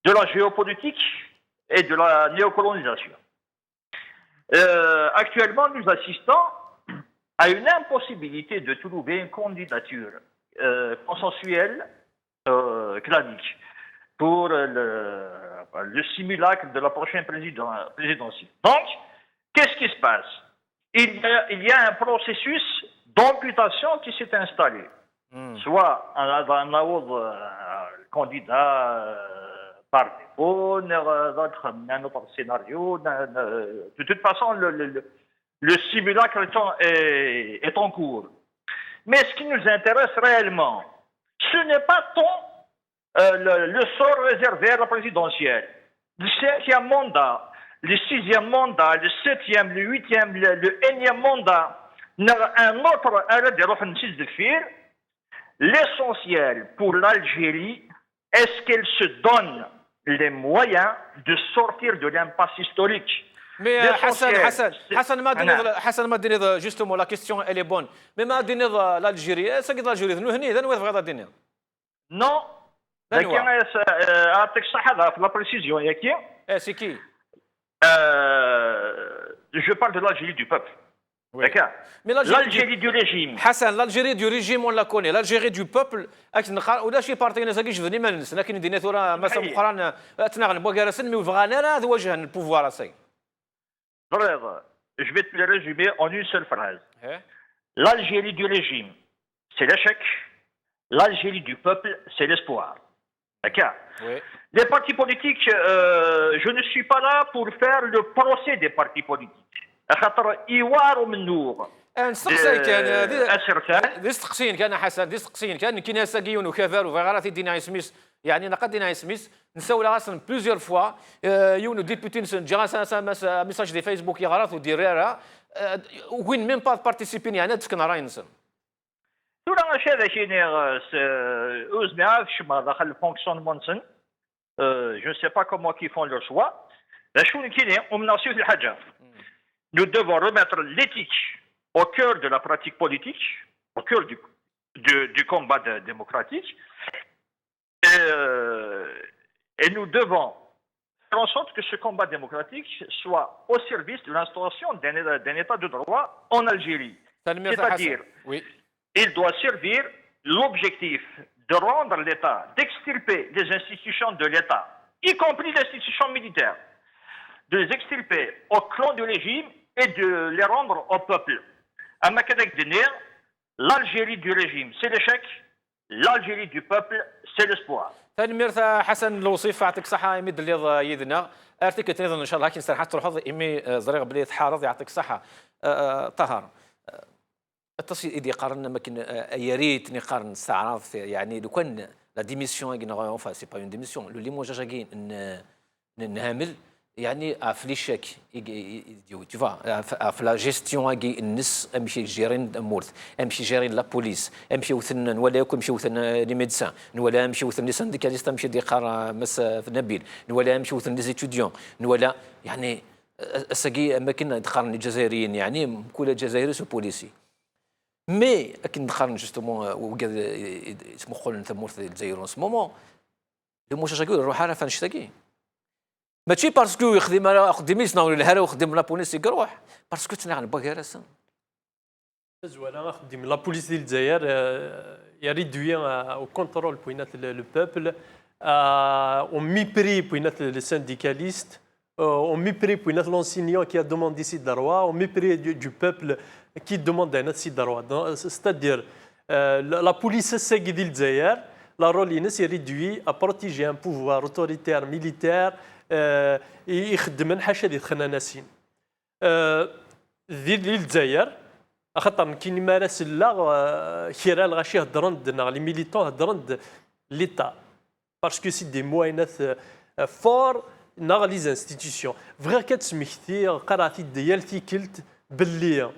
de la géopolitique et de la néocolonisation. Actuellement, nous assistons à une impossibilité de trouver une candidature consensuelle clanique pour le simulacre de la prochaine présidentielle. Donc, qu'est-ce qui se passe? Il y a un processus d'amputation qui s'est installé. Soit un autre candidat par défaut, un autre scénario. De toute façon, le simulacre est en cours. Mais ce qui nous intéresse réellement, ce n'est pas tant le sort réservé à la présidentielle. Le 5e mandat, le 6e mandat, le 7e, le 8e, le 1e mandat, un autre arrêt de Rohan Sizdefir, l'essentiel pour l'Algérie, est-ce qu'elle se donne les moyens de sortir de l'impasse historique. Mais Hassan ما دينيض justement la question elle est bonne. Mais ما دينيض l'Algérie, ساقط l'Algérie هني ذا نوي بغيض دينيض. Non. لكن أعطيك صح هذا في لا بريسيزيون ياكي. C'est qui? Je parle de l'Algérie du peuple. D'accord. Mais l'Algérie du régime. Hassan, l'Algérie du régime on la connaît. L'Algérie du peuple ولا شي بارتي ناس كيش فني ما ننسى لكن دينا ثورة مثلا مقران تناغن بوغارسن مي وفغانا هذا وجه البوفوار سي. Frère, je vais te le résumer en une seule phrase. L'Algérie du régime, c'est l'échec. L'Algérie du peuple, c'est l'espoir. D'accord. Oui. Les partis politiques, je ne suis pas là pour faire le procès des partis politiques. خاطر يواروا من نور. نسقسي كان دي استقسين كان حسن دي استقسين كان كي ناس كيون وكافر وغاراتي دينا سميث يعني نقد دينا سميث نساو لا غاسن بليزيور فوا يونو ديبوتي جا ميساج دي فيسبوك يغراث ودير راه وين ميم با بارتيسيبين يعني تسكن راي نسن تورا هذا كاين اوز ما عرفتش ما داخل الفونكسيونمون نسن جو سي با كومون كي فون لو شوا شنو كاين ومناصيو الحاجه nous devons remettre l'éthique au cœur de la pratique politique, au cœur du combat démocratique. Et nous devons faire en sorte que ce combat démocratique soit au service de l'instauration d'un état de droit en Algérie. C'est-à-dire, il doit servir l'objectif de rendre l'État, d'extirper les institutions de l'État, y compris les institutions militaires, de les extirper au clan du régime et de les rendre au peuple. L'Algérie du régime, c'est l'échec. L'Algérie du peuple, c'est l'espoir. تنمير حسن الوصيف يعطيك صحة يمد اللي يدنا ارتك ايضا ان شاء الله كي نستريح تروح ايمي زريغ بلي تحارض يعطيك صحة طهر التصي ايدي قارن ماكن يا ريت نقارن استعراض يعني لو كان لا ديميسيون اونفا سي با اون ديميسيون لو ليموجاج كاين نهامل يعني في لي شاك tu vois في لا جيستيون كي الناس امشي جيرين الامورث امشي جيرين لا بوليس امشي وثن ولا يكون امشي وثن لي ميدسان ولا امشي وثن لي سانديكاليست امشي ديقار مس نبيل ولا امشي وثن لي ستوديون ولا يعني اساكي اماكن تقارن الجزائريين يعني كل جزائري سو بوليسي مي اكن نقارن جوستومون وكاد اسمو قول ثمورث الجزائر اون سمومون لو موش شاكو روح عارف نشتاكي ماشي باسكو يخدم يسنا ولا هرا ويخدم لا بوليس يروح باسكو تنعن باكارسن زوالا خدم لا بوليس ديال الجزائر يا ريدوي او كونترول بوينات لو بوبل او ميبري بوينات لي سانديكاليست او ميبري بوينات لونسينيون كي ا دوموندي سي دروا او ميبري دو بوبل كي دوموند ان سي دروا ستادير لا بوليس الساكي ديال الجزائر لا رول ينس يريدوي ا بروتيجي ان بوفوار اوتوريتير ميليتير يخدم حاشا ديال خناناسين ديال الجزائر خاطر كاين مارس لا خيرال غاشي هضرن دنا لي ميليتون هضرن ليتا باسكو سي دي موينات فور ناغ لي انستيتيسيون فغير كتسمحتي قراتي ديال تيكلت باللي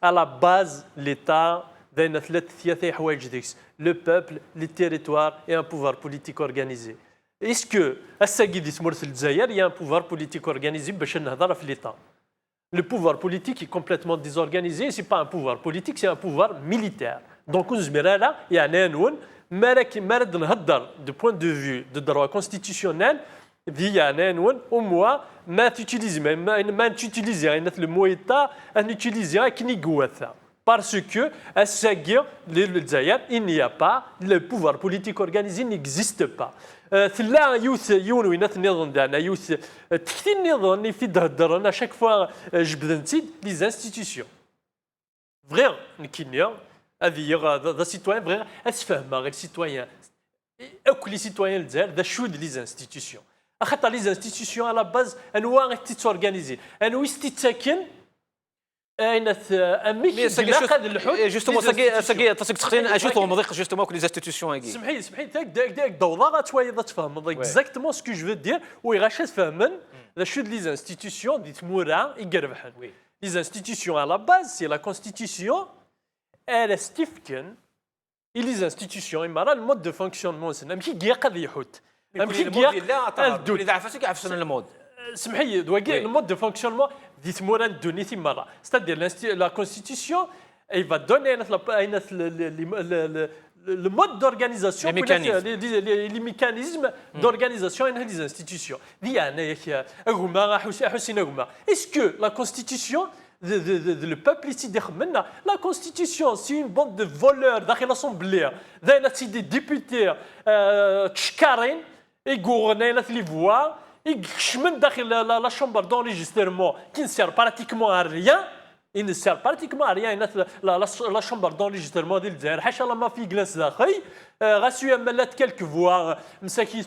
على باز ليتا داينا ثلاثه حوايج ديكس لو بوبل لي تيريتوار اي ان بوفوار بوليتيك اورغانيزي. Est-ce que الساقي سمورث الجزائر il y a un pouvoir politique organisé باش نهضر في l'État. Le pouvoir politique est complètement désorganisé, c'est pas un pouvoir politique, c'est un pouvoir militaire. Donc نزمر لا يعني نون مرد نهضر du point de vue de droit constitutionnel دي يعني نون au moins ما تutiliser ما تutiliser le mot État ان utiliser كني قوثا. Parce que à Sagir, il n'y a pas, le pouvoir politique organisé n'existe pas. لا يوث يون وينات النظام ديالنا يوث تكثير النظام اللي في تهضر اشاك فوا جبدنتي لي انستيتيسيون فغير نكينيا هذه ذا سيتويان فغير اسفهم غير سيتويان اكل لي سيتويان الجزائر ذا شود لي انستيتيسيون خاطر لي انستيتيسيون على باز انواع تيتورغانيزي انو يستيتاكن اينث اميك هذا الحوت جوستومون ساكي تسك تختين اشوفو مضيق جوستومون كل لي انستيتيسيون هاكي سمحي داك دوضا غتوايا تفهم اكزاكتومون سكو جو فو دير ويغاش تفهمن لا شود لي انستيتيسيون دي تمورا يقربحن لي انستيتيسيون على باز سي لا كونستيتيسيون ال ستيفكن et les institutions le mode de fonctionnement c'est ماشي كي قد يحوت لا اللي عفاسك عفسنا المود سمح لي دواكي المود دو فونكسيونمون دي تموران دوني تيمارا ستادير لا كونستيتيسيون اي فا دوني le mode d'organisation les mécanismes d'organisation des institutions est-ce que la constitution le peuple ici la constitution c'est une bande de voleurs dans l'assemblée des députés تشكارين يقولون les voix يكشمن داخل la chambre d'enregistrement qui ne sert pratiquement à rien. Il ne sert pratiquement à rien. La chambre d'enregistrement ديال الجزائر حاشا لا ما في جلس داخل غاسو ملات كلك فوا مساكين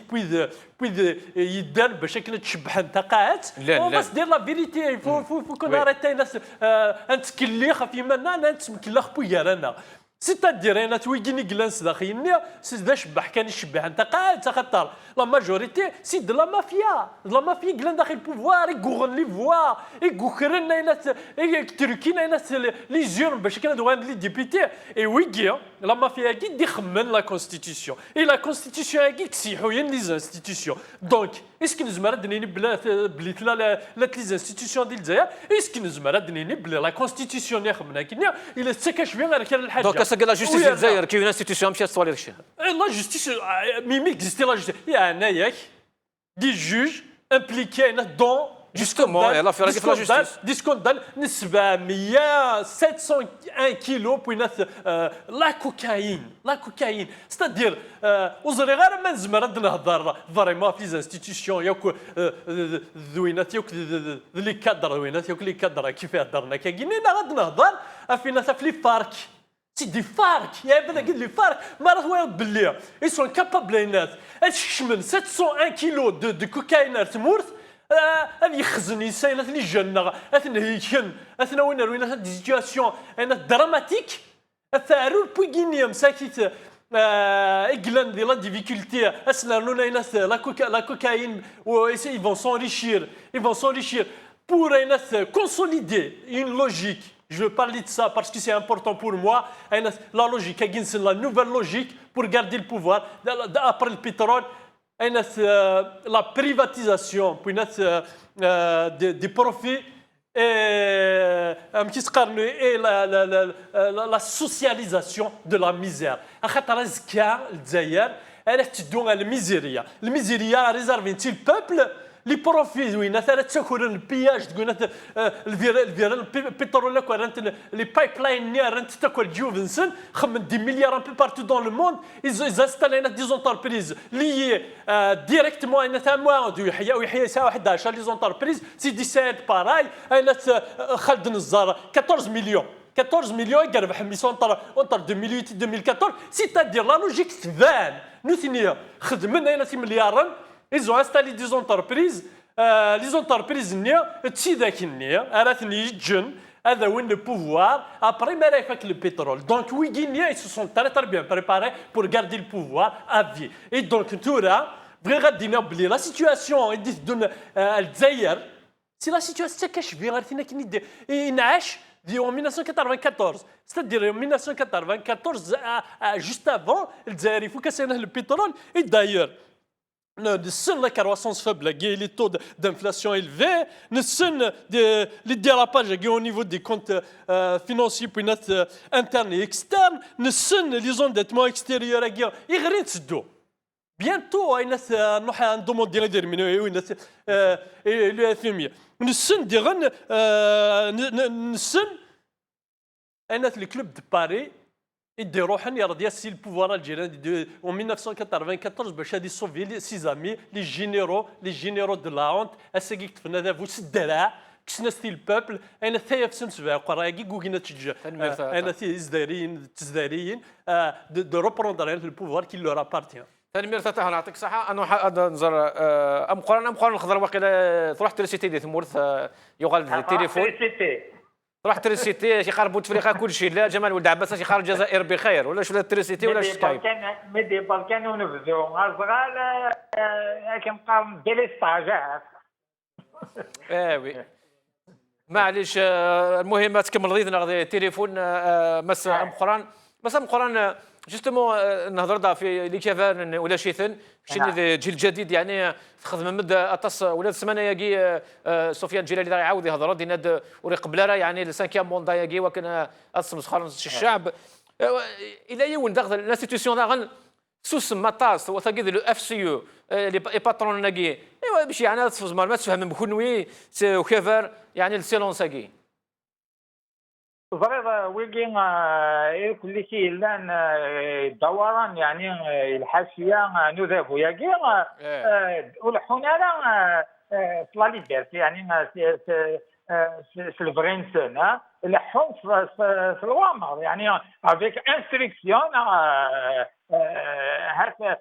بويد يدار باش كنا تشبح انت قاعد بس دير لا فيريتي فو كنا ريتي ناس نتكلخ في منا نتمكلخ بويارانا سيتادير انا تويجيني جلانس داخلني سي دا شبح كان يشبح انت قاعد خاطر لا ماجوريتي سي دو لا مافيا جلان داخل البوفوار يغورن لي فوا يغوكرن ناس يكتركين ناس لي زيون باش كانوا دوان لي ديبيتي اي ويجي لا مافيا كي دي خمن لا كونستيتيسيون اي لا كونستيتيسيون كي تسيحوا ين لي انستيتيسيون دونك اسكو نزمر دنيني بليت لا لي انستيتيسيون ديال الجزائر اسكو نزمر دنيني بلي لا كونستيتيسيون اللي خمنا كنا الا تسكاش فيها غير كان الحاجه لا جوستيس ديال الجزائر كاين انستيتيسيون مشات صوالي داكشي لا جوستيس ميمي اكزيستي لا جوستيس يعني ياك دي جوج امبليكي دون جوستومون يلاه في راكي في لا جوستيس دي سكوندال 701 كيلو بوينات لا كوكايين ستادير وزري غير ما نزمر نهضر فريمون في ليزانستيتيسيون ياك ذوينات ياك لي كادر ذوينات ياك لي كادر كيف هضرنا كاينين غاد نهضر فينا في لي بارك سي دي فارك يا بدا قال لي فارك ما راه واحد باللي ils sont capables الناس تشمل 701 كيلو دو كوكايين تمورت هذه يخزن انسان اللي جنة اثنهيكن اثنا وين روينا هاد سيتواسيون انا دراماتيك ثارو بوغينيا مساكيت اغلان دي لا ديفيكولتي اسنا لونا ناس لا كوكايين و ils vont s'enrichir pour consolider une logique. Je veux parler de ça parce que c'est important pour moi. La logique, la nouvelle logique pour garder le pouvoir après le pétrole. La privatisation des profits et la socialisation de la misère. La misère réservée le peuple. لي بروفي زوينه ثلاث تاكل البياج تقول البترول كورنت لي بايب لاين نيرنت تاكل جوفنسن خمن دي مليار ان بو بارتو دون لو موند زانستالينا دي زونتربريز لي ديريكتمون ان تاع ويحيى ساعه 11 لي زونتربريز سي 17 باراي انا خالد نزار 14 مليون يربح ميسونتر اونتر 2008 2014 سيتادير لا لوجيك تبان نوثنيا خدمنا هنا 6 مليار. Ils ont installé des entreprises. Les entreprises, elles ont le pouvoir après le pétrole. Donc, oui, ils se sont très bien préparés pour garder le pouvoir à vie. Et donc, tout là, la situation c'est la situation que je vis en 1994. C'est-à-dire en 1994, juste avant, il faut casser le pétrole. Et d'ailleurs, seule la croissance faible, les taux d'inflation élevés, les dérapages au niveau des comptes financiers internes et externes, les endettements extérieurs, ils rien de dos. Bientôt, il y a un demande de le FMI. Le club de Paris. يديروحن يرضي سي البوفوار الجيران en 1994 باش هادي سوفي سي زامي لي جينيرو دو لا هونت اساكي كتفنا ذا فوس الدرع كسنا ستيل بوبل انا ثايا في سمس بها قراكي كوكينا تشجع انا ثي تزداريين دو روبروندر البوفوار كي لو رابارتيان تنمير تاع نعطيك صحه انا نزر ام قران الخضر واقيلا تروح تريسيتي دي ثمورث يغال التليفون تروح تريسيتي شي قاربوا تفريقه كل شيء لا جمال ولد عباس شي خارج الجزائر بخير ولا شو تريسيتي ولا سكايب مدي بالكان ونبذو غزغال كنبقى ديال ستاجات وي معليش المهم تكمل ضيدنا غادي تليفون مس ام قران بس مقران جوستومون نهضر في لي كافان ولا شيثن شي جيل جديد يعني خدم مد اتص ولا سمانه ياكي سفيان جلالي راه يعاود يهضر دينا وري قبل راه يعني السانكيام موندا ياكي وكان اصم سخرن الشعب الى يوم داخل الانستيتيسيون داغن سوس ماتاس وثقيد لو اف سي يو لي باترون ناكي ايوا باش يعني تصفز ما تفهم بكونوي وكافر يعني السيلون ساكي فريض ويجين كل شيء لان دوران يعني الحاشيه نذهب يجين والحنا لا لا ليبرتي يعني في الفرنسان الحكم في الوامر يعني افيك انستركسيون هذا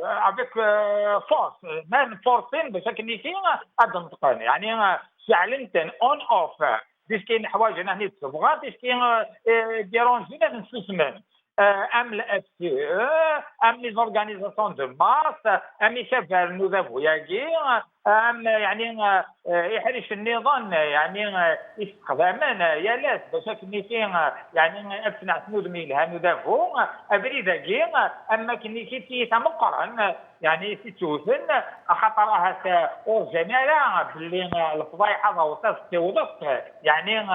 افيك فورس مان فورسين باش كنيتي هذا المنطقه يعني فعلا اون اوف ديش كاين حوايج هنا هني تصبغات ديش كاين ديرونجينا نسوسمن ام الاف سي ام لي زورغانيزاسيون دو ماس ام يشافر نوذافو ياكي ام يعني يحرش النظام يعني يستخدمن يا لاس باش كنيتي يعني افنع سنود ميلها نوذافو ابريداكي اما كنيتي تمقرن يعني تتوثن خاطر هذا اورجينيرا باللي الفضايح هذا توضح يعني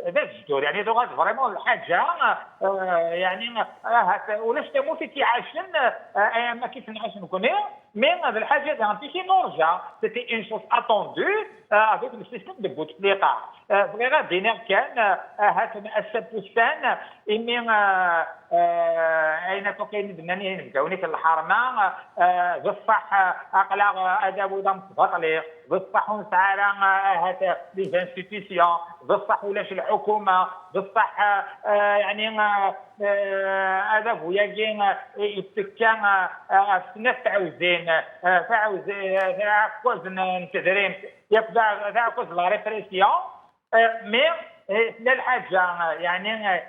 ذا الجدور يعني دوغات فريمون الحاجه يعني ولاش تموت تعاشن ايام كيف نعيش نكون مي هذه الحاجه ديال نرجع سيتي ان شوز اتوندو افيك لو سيستيم دو بوتفليقه فغير دينا كان هذا السبوستان اني اين كاين بناني نبداوني في الحرمه بصح اقلاق اداب ودم بطلي بصح ونسعى هذا لي انستيتيسيون بصح ولاش الحكومه بصح يعني اداب وياكين يتكان سنه تعوزين تعوز كوز نتدريم يبدا ذا كوز لا ريبريسيون مي للحاجه يعني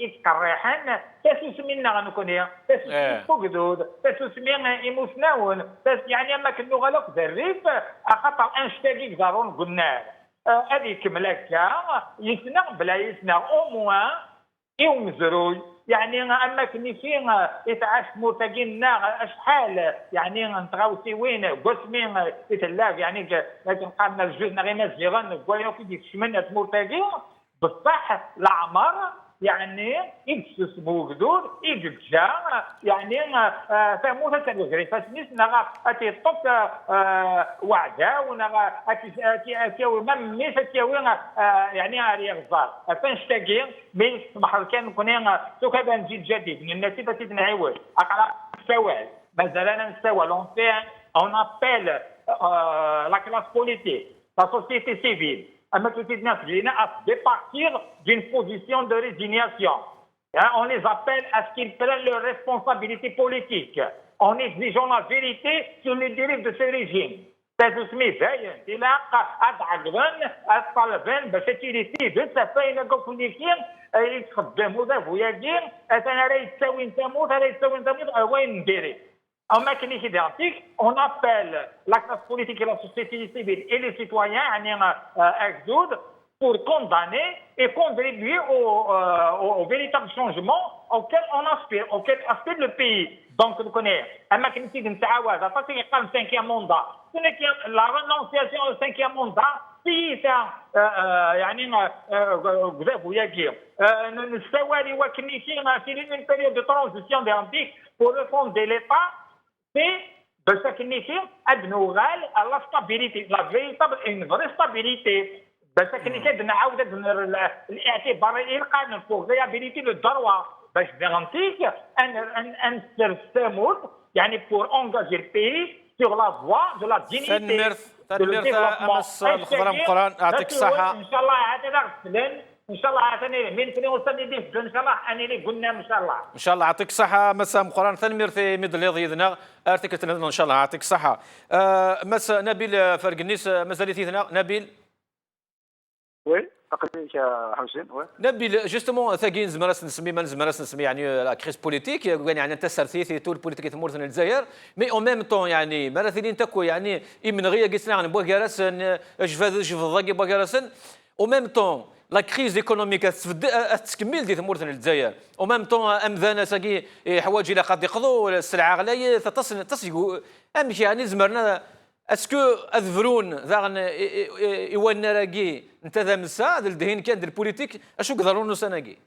يتقرحن تاسوس منا غنكون تاسوس فوقدود تاسوس منا يموسناون يعني ما كنو غلق ذريف خاطر انشتاقي كزارون قلنا هذه كملكه يسنا بلا يسنا او موان يوم زروي يعني اما كني فين يتعاش مرتقين اشحال يعني نتغاوسي وين قسمين يتلاف يعني لكن قامنا الجوزنا غير مزيغن كوايو كي يشمنا مرتقين بصح العمر يعني يكسس بوغدور يجا يعني فهموا تتغري فاسنيس نغا اتي طف وعدا ونغا اتي مم ميس اتي يعني اري غزار فنشتاقي مي بحال كان كنا سوك هذا نجي جديد من النتيجه تنعوج اقرا سوال مازال انا نسوى لون في اون ابيل لا كلاس بوليتيك لا سوسيتي سيفيل à départir d'une position de résignation. On les appelle à ce qu'ils prennent leurs responsabilités politiques en exigeant la vérité sur les dérives de ce régime. تسمي باين تلاقى ادعغن الطلبان باش تيريتي بس فاين كوفليكين يتخدموا ذا وياكين انا راه يتساوي نتموت راه يتساوي نتموت وين نديري En mécanique identique, on appelle la classe politique et la société civile et les citoyens à exode pour condamner et contribuer au véritable changement auquel on aspire, auquel aspire le pays. Donc, vous connaissez, la mécanique d'Intaouaz, à partir du 5e mandat, la renonciation au 5e mandat, si يعني نستوالي وكنيسين في une période de transition identique pour refonder l'État. C'est de ce qui signifie la stabilité, la véritable une vraie stabilité. De ce qui signifie de الاعتبار القانون pour réhabiliter le droit باش garantir un ترسمود يعني pour engager le pays sur la voie de la dignité. تنمير امس الخضره مقران يعطيك الصحه ان شاء الله هذا ان شاء الله عاوتاني من فين وصلني به ان شاء الله اني اللي قلنا ان شاء الله ان شاء الله يعطيك الصحه مساء مقران ثنمير في ميدل يضنا ارتكت ان شاء الله يعطيك الصحه مساء نبيل فرقنيس مازال ثيثنا نبيل وي تقريبا يا حسين وي نبيل جوستومون ثاقين زمراس نسمي ما زمراس نسمي يعني لا كريس بوليتيك يعني انت سرثيثي طول بوليتيك ثمورثنا الجزائر مي اون ميم طون يعني ماراثينين تكو يعني من غير قسنا عن بوغاراس جفاذ جفضاقي بوغاراسن او ميم طون لا كريز ايكونوميك تكمل دي ثمورتنا الجزائر ومام طون امذانا ساكي حوايج الى قد يقضوا السلعه غلايه تصل امشي يعني زمرنا اسكو اذفرون ذاغن يوانا راكي انت ذا مسا الدهين كان البوليتيك اشو قدروا نساناكي.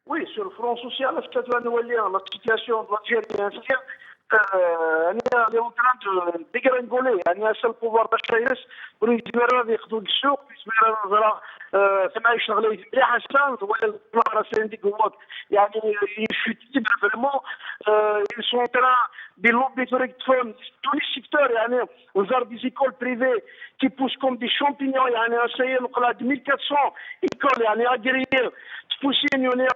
Oui, sur le front social, la situation de l'Algérie, on est en train de dégringoler. On a un seul pouvoir d'achat pour une génération ياخذوا السوق ثم يشتغلوا في حسن ولا الطلعه سندي قوات يعني يشوتي vraiment ils sont en train de lobbies tous les secteurs يعني وزاره des écoles privées qui poussent comme des champignons يعني essayé نقرا 2400 écoles يعني agréées تبوسين يعني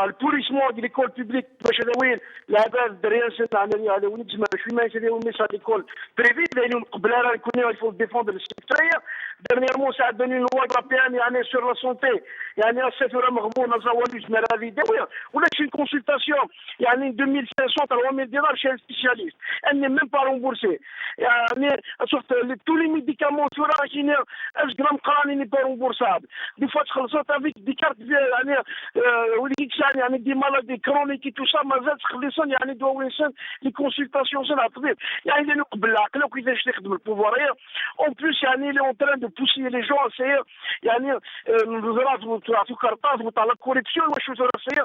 البوليسمون ديال ليكول بوبليك باش هذا وين العباد الدريان سنة على ولد زعما شويه ما يساليو ميسا ليكول بريفي لانهم قبل راه يكونوا يفو ديفوندر السيكتوريه dernièrement ça a donné une loi européenne يعني sur la santé يعني السفر مغبون زوالوج مرضي داويه ولا شي consultation يعني 2500 3000 دينار chez un spécialiste elle n'est même pas remboursée يعني شفت tous les médicaments tu راجين اش غرام قراني n'est pas remboursable des fois تخلصوا avec des cartes يعني وليك يعني دي مالادي كرونيك تو سا مازال تخلصون يعني دواوينسن لي كونسلطاسيون سن الطبيب يعني اللي قبل العقل وكيفاش تخدم البوفواريه اون بليس يعني اللي اون تران دو بوسي لي جون سي يعني الوزارات وتعطيو كارطاج وتاع لا كوريبسيون واش سي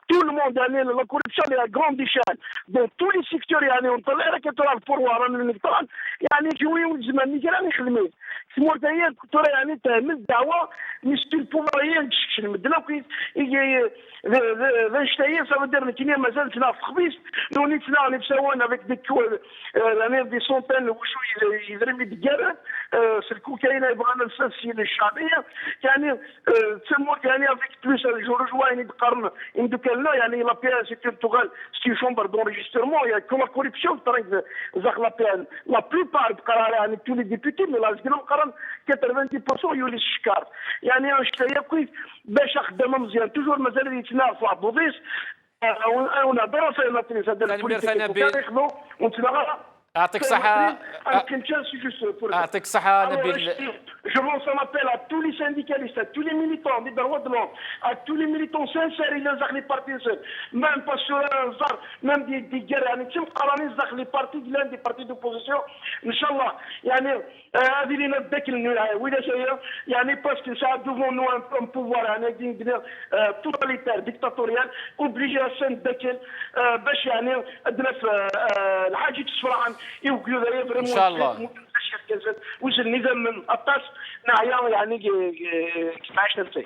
تو لو موند يعني لا كوريبسيون لي غروند ايشال دون تو لي سيكتور يعني اون طلع راك ترى البوروار الالكترون يعني كوي والزمان اللي راني خدمت سموتايا كنت يعني تعمل دعوه مش البوفواريه المدنا كويس l'Einstein, ça veut dire que nous avons fait la frise, nous avons fait avec des centaines de guerres, c'est le cocaïne et le sens de الشعبية يعني تسموا يعني avec plus je rejoins une قرن indépendant يعني la PN c'est une toile c'est une chambre d'enregistrement il y a que la corruption زاق la PN la plupart بقرار يعني tous les députés mais la جنوب قرن 90% يولي الشكار يعني اشتري كويس باش خدامه مزيان توجور مازال يتنافسوا على بوفيس ونهضروا في الماتريس هذا البوليتيك ونتناغا يعطيك الصحة يعطيك الصحة نبيل. Je lance un appel à tous les syndicalistes, à tous les militants des droits de l'homme, à tous les militants sincères, les partis, même pas sur même des guerres, les partis des partis d'opposition, Inch'Allah, هذه اللي نتذكر ولا شيء يعني باسكو ça devant nous un pouvoir يعني توتاليتير ديكتاتوريال اوبليجي نتذكر باش يعني عندنا في الحاجه تصفرعن يوكلوا ذا فريمون ان شاء الله واش النظام من الطاس نعيا يعني كيف عشنا فيه.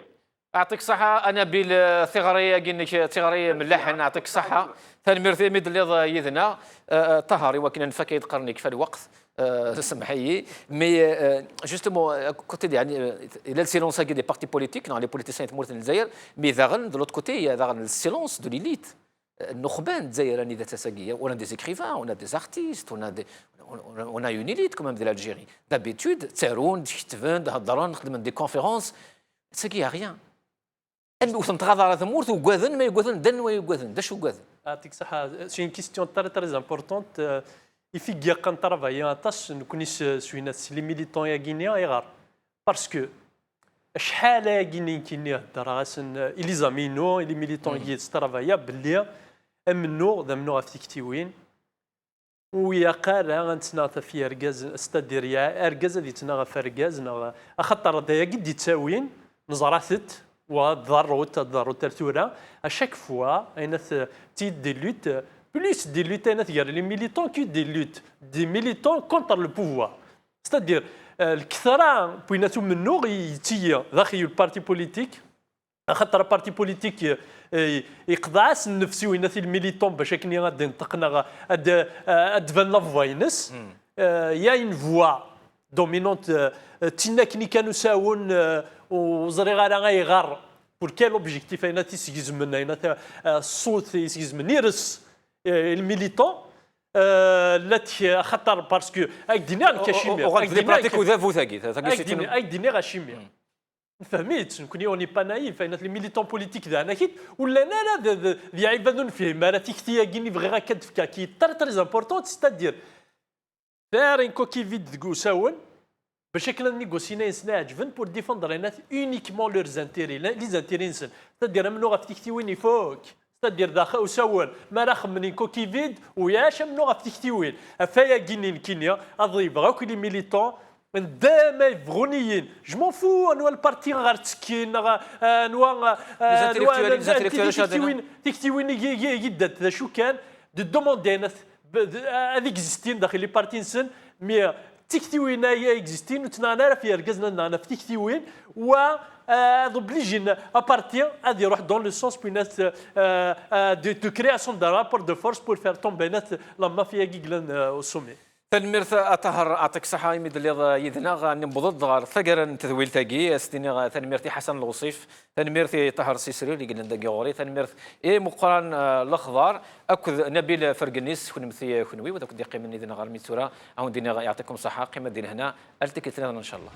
يعطيك الصحة أنا بالثغرية قلنا ثغرية ملحن يعطيك الصحة ثاني مرثي ميد اللي يذنا طهري وكنا نفكر قرني كفى الوقت سمحي مي جوستومون كوتي يعني الى السيلونس دي بارتي بوليتيك نو لي بوليتيسيان تمورت الجزائر مي ذاغن دو لوت كوتي ذاغن السيلونس دو ليليت النخبان الجزائر راني ذات ساقيه on a des écrivains on a des artistes on a une élite quand même de l'Algérie d'habitude تسارون تكتبون تهضرون نخدمون دي كونفيرونس ساقيه rien وتنتغاضى على ثمورت وكواذن ما يكواذن دن ويكواذن داش وكواذن. يعطيك الصحة سي اون كيستيون تري امبورطونت يفيك يقن طرافاي طاش نكونيش سوينا لي ميليتون يا غينيا يغار باسكو شحال يا غيني كيني هضر غاسن اليزامينو لي ميليتون يي طرافايا باللي امنو ذمنو غافتيكتيوين ويا قال غنتسنا في ركاز استدير يا ركاز اللي تنا في ركاز خاطر دايا قد يتساوين نزرات وضروت ترتورا اشاك فوا اين تي دي لوت plus des luttes les militants que des militants contre le pouvoir. C'est-à-dire, الكثرة بيناتو منو يتي داخل البارتي بوليتيك خاطر البارتي بوليتيك يقضعس النفسي ويناتي الميليتون باش كني غادي نطقنا ادفان لا فاينس يا اون فوا دومينونت تينا كني كانوا ساون وزري غالا غيغار بور كيل اوبجيكتيف ايناتي سيزمنا ايناتي الصوت يسيزمن يرس الميليتون التي خطر باسكو هاك دينا كاشيمير وغادي دي براتيك وذافو ثاقي هاك دينا غاشيمير فهميت نكوني اوني با نايف فاين لي ميليتون بوليتيك ذا انا كيت ولا لا ذي عبادون فيه ما لا تيكتي كيني بغي غا كدفكا كي تري امبورطون ستادير دار ان كوكي فيد كو ساون بشكل نيغوسينا يسنا عجبن بور ديفوندر اونيكمون لورز انتيري لي زانتيري نسن تدير منو غتكتي وين يفوك تدير داخل وسول ما راخ من كوكي فيد وياش منو غتكتي وين افايا كينين كينيا اضيب غاك لي ميليتون دائما يبغونيين جو مون فو انوا البارتي غير تسكين انوا تكتي وين يدات شو كان دو دوموندي هذيك زيستين داخل لي بارتي نسن مي تكتيوين هي اكزيستين وتنانا في ركزنا نانا في تكتيوين و دوبليجين ابارتير غادي يروح دون لو سونس بينات دو كرياسيون دو رابور دو فورس بور فير تومبينات لا مافيا كيغلان او سومي تنميرث أطهر أعطيك صحة يمد اللي يذنا نبضض غار ثقرا تذويل تاقي استني تنميرتي حسن الوصيف تنميرتي طهر سيسري اللي قلنا داقي غوري تنميرث مقران الأخضر أكد نبيل فرقنيس كون مثي خنوي وذاك دقيقة من إذن غار ميتورا أو دينا يعطيكم صحة قيمة دين هنا ألتقي إن شاء الله.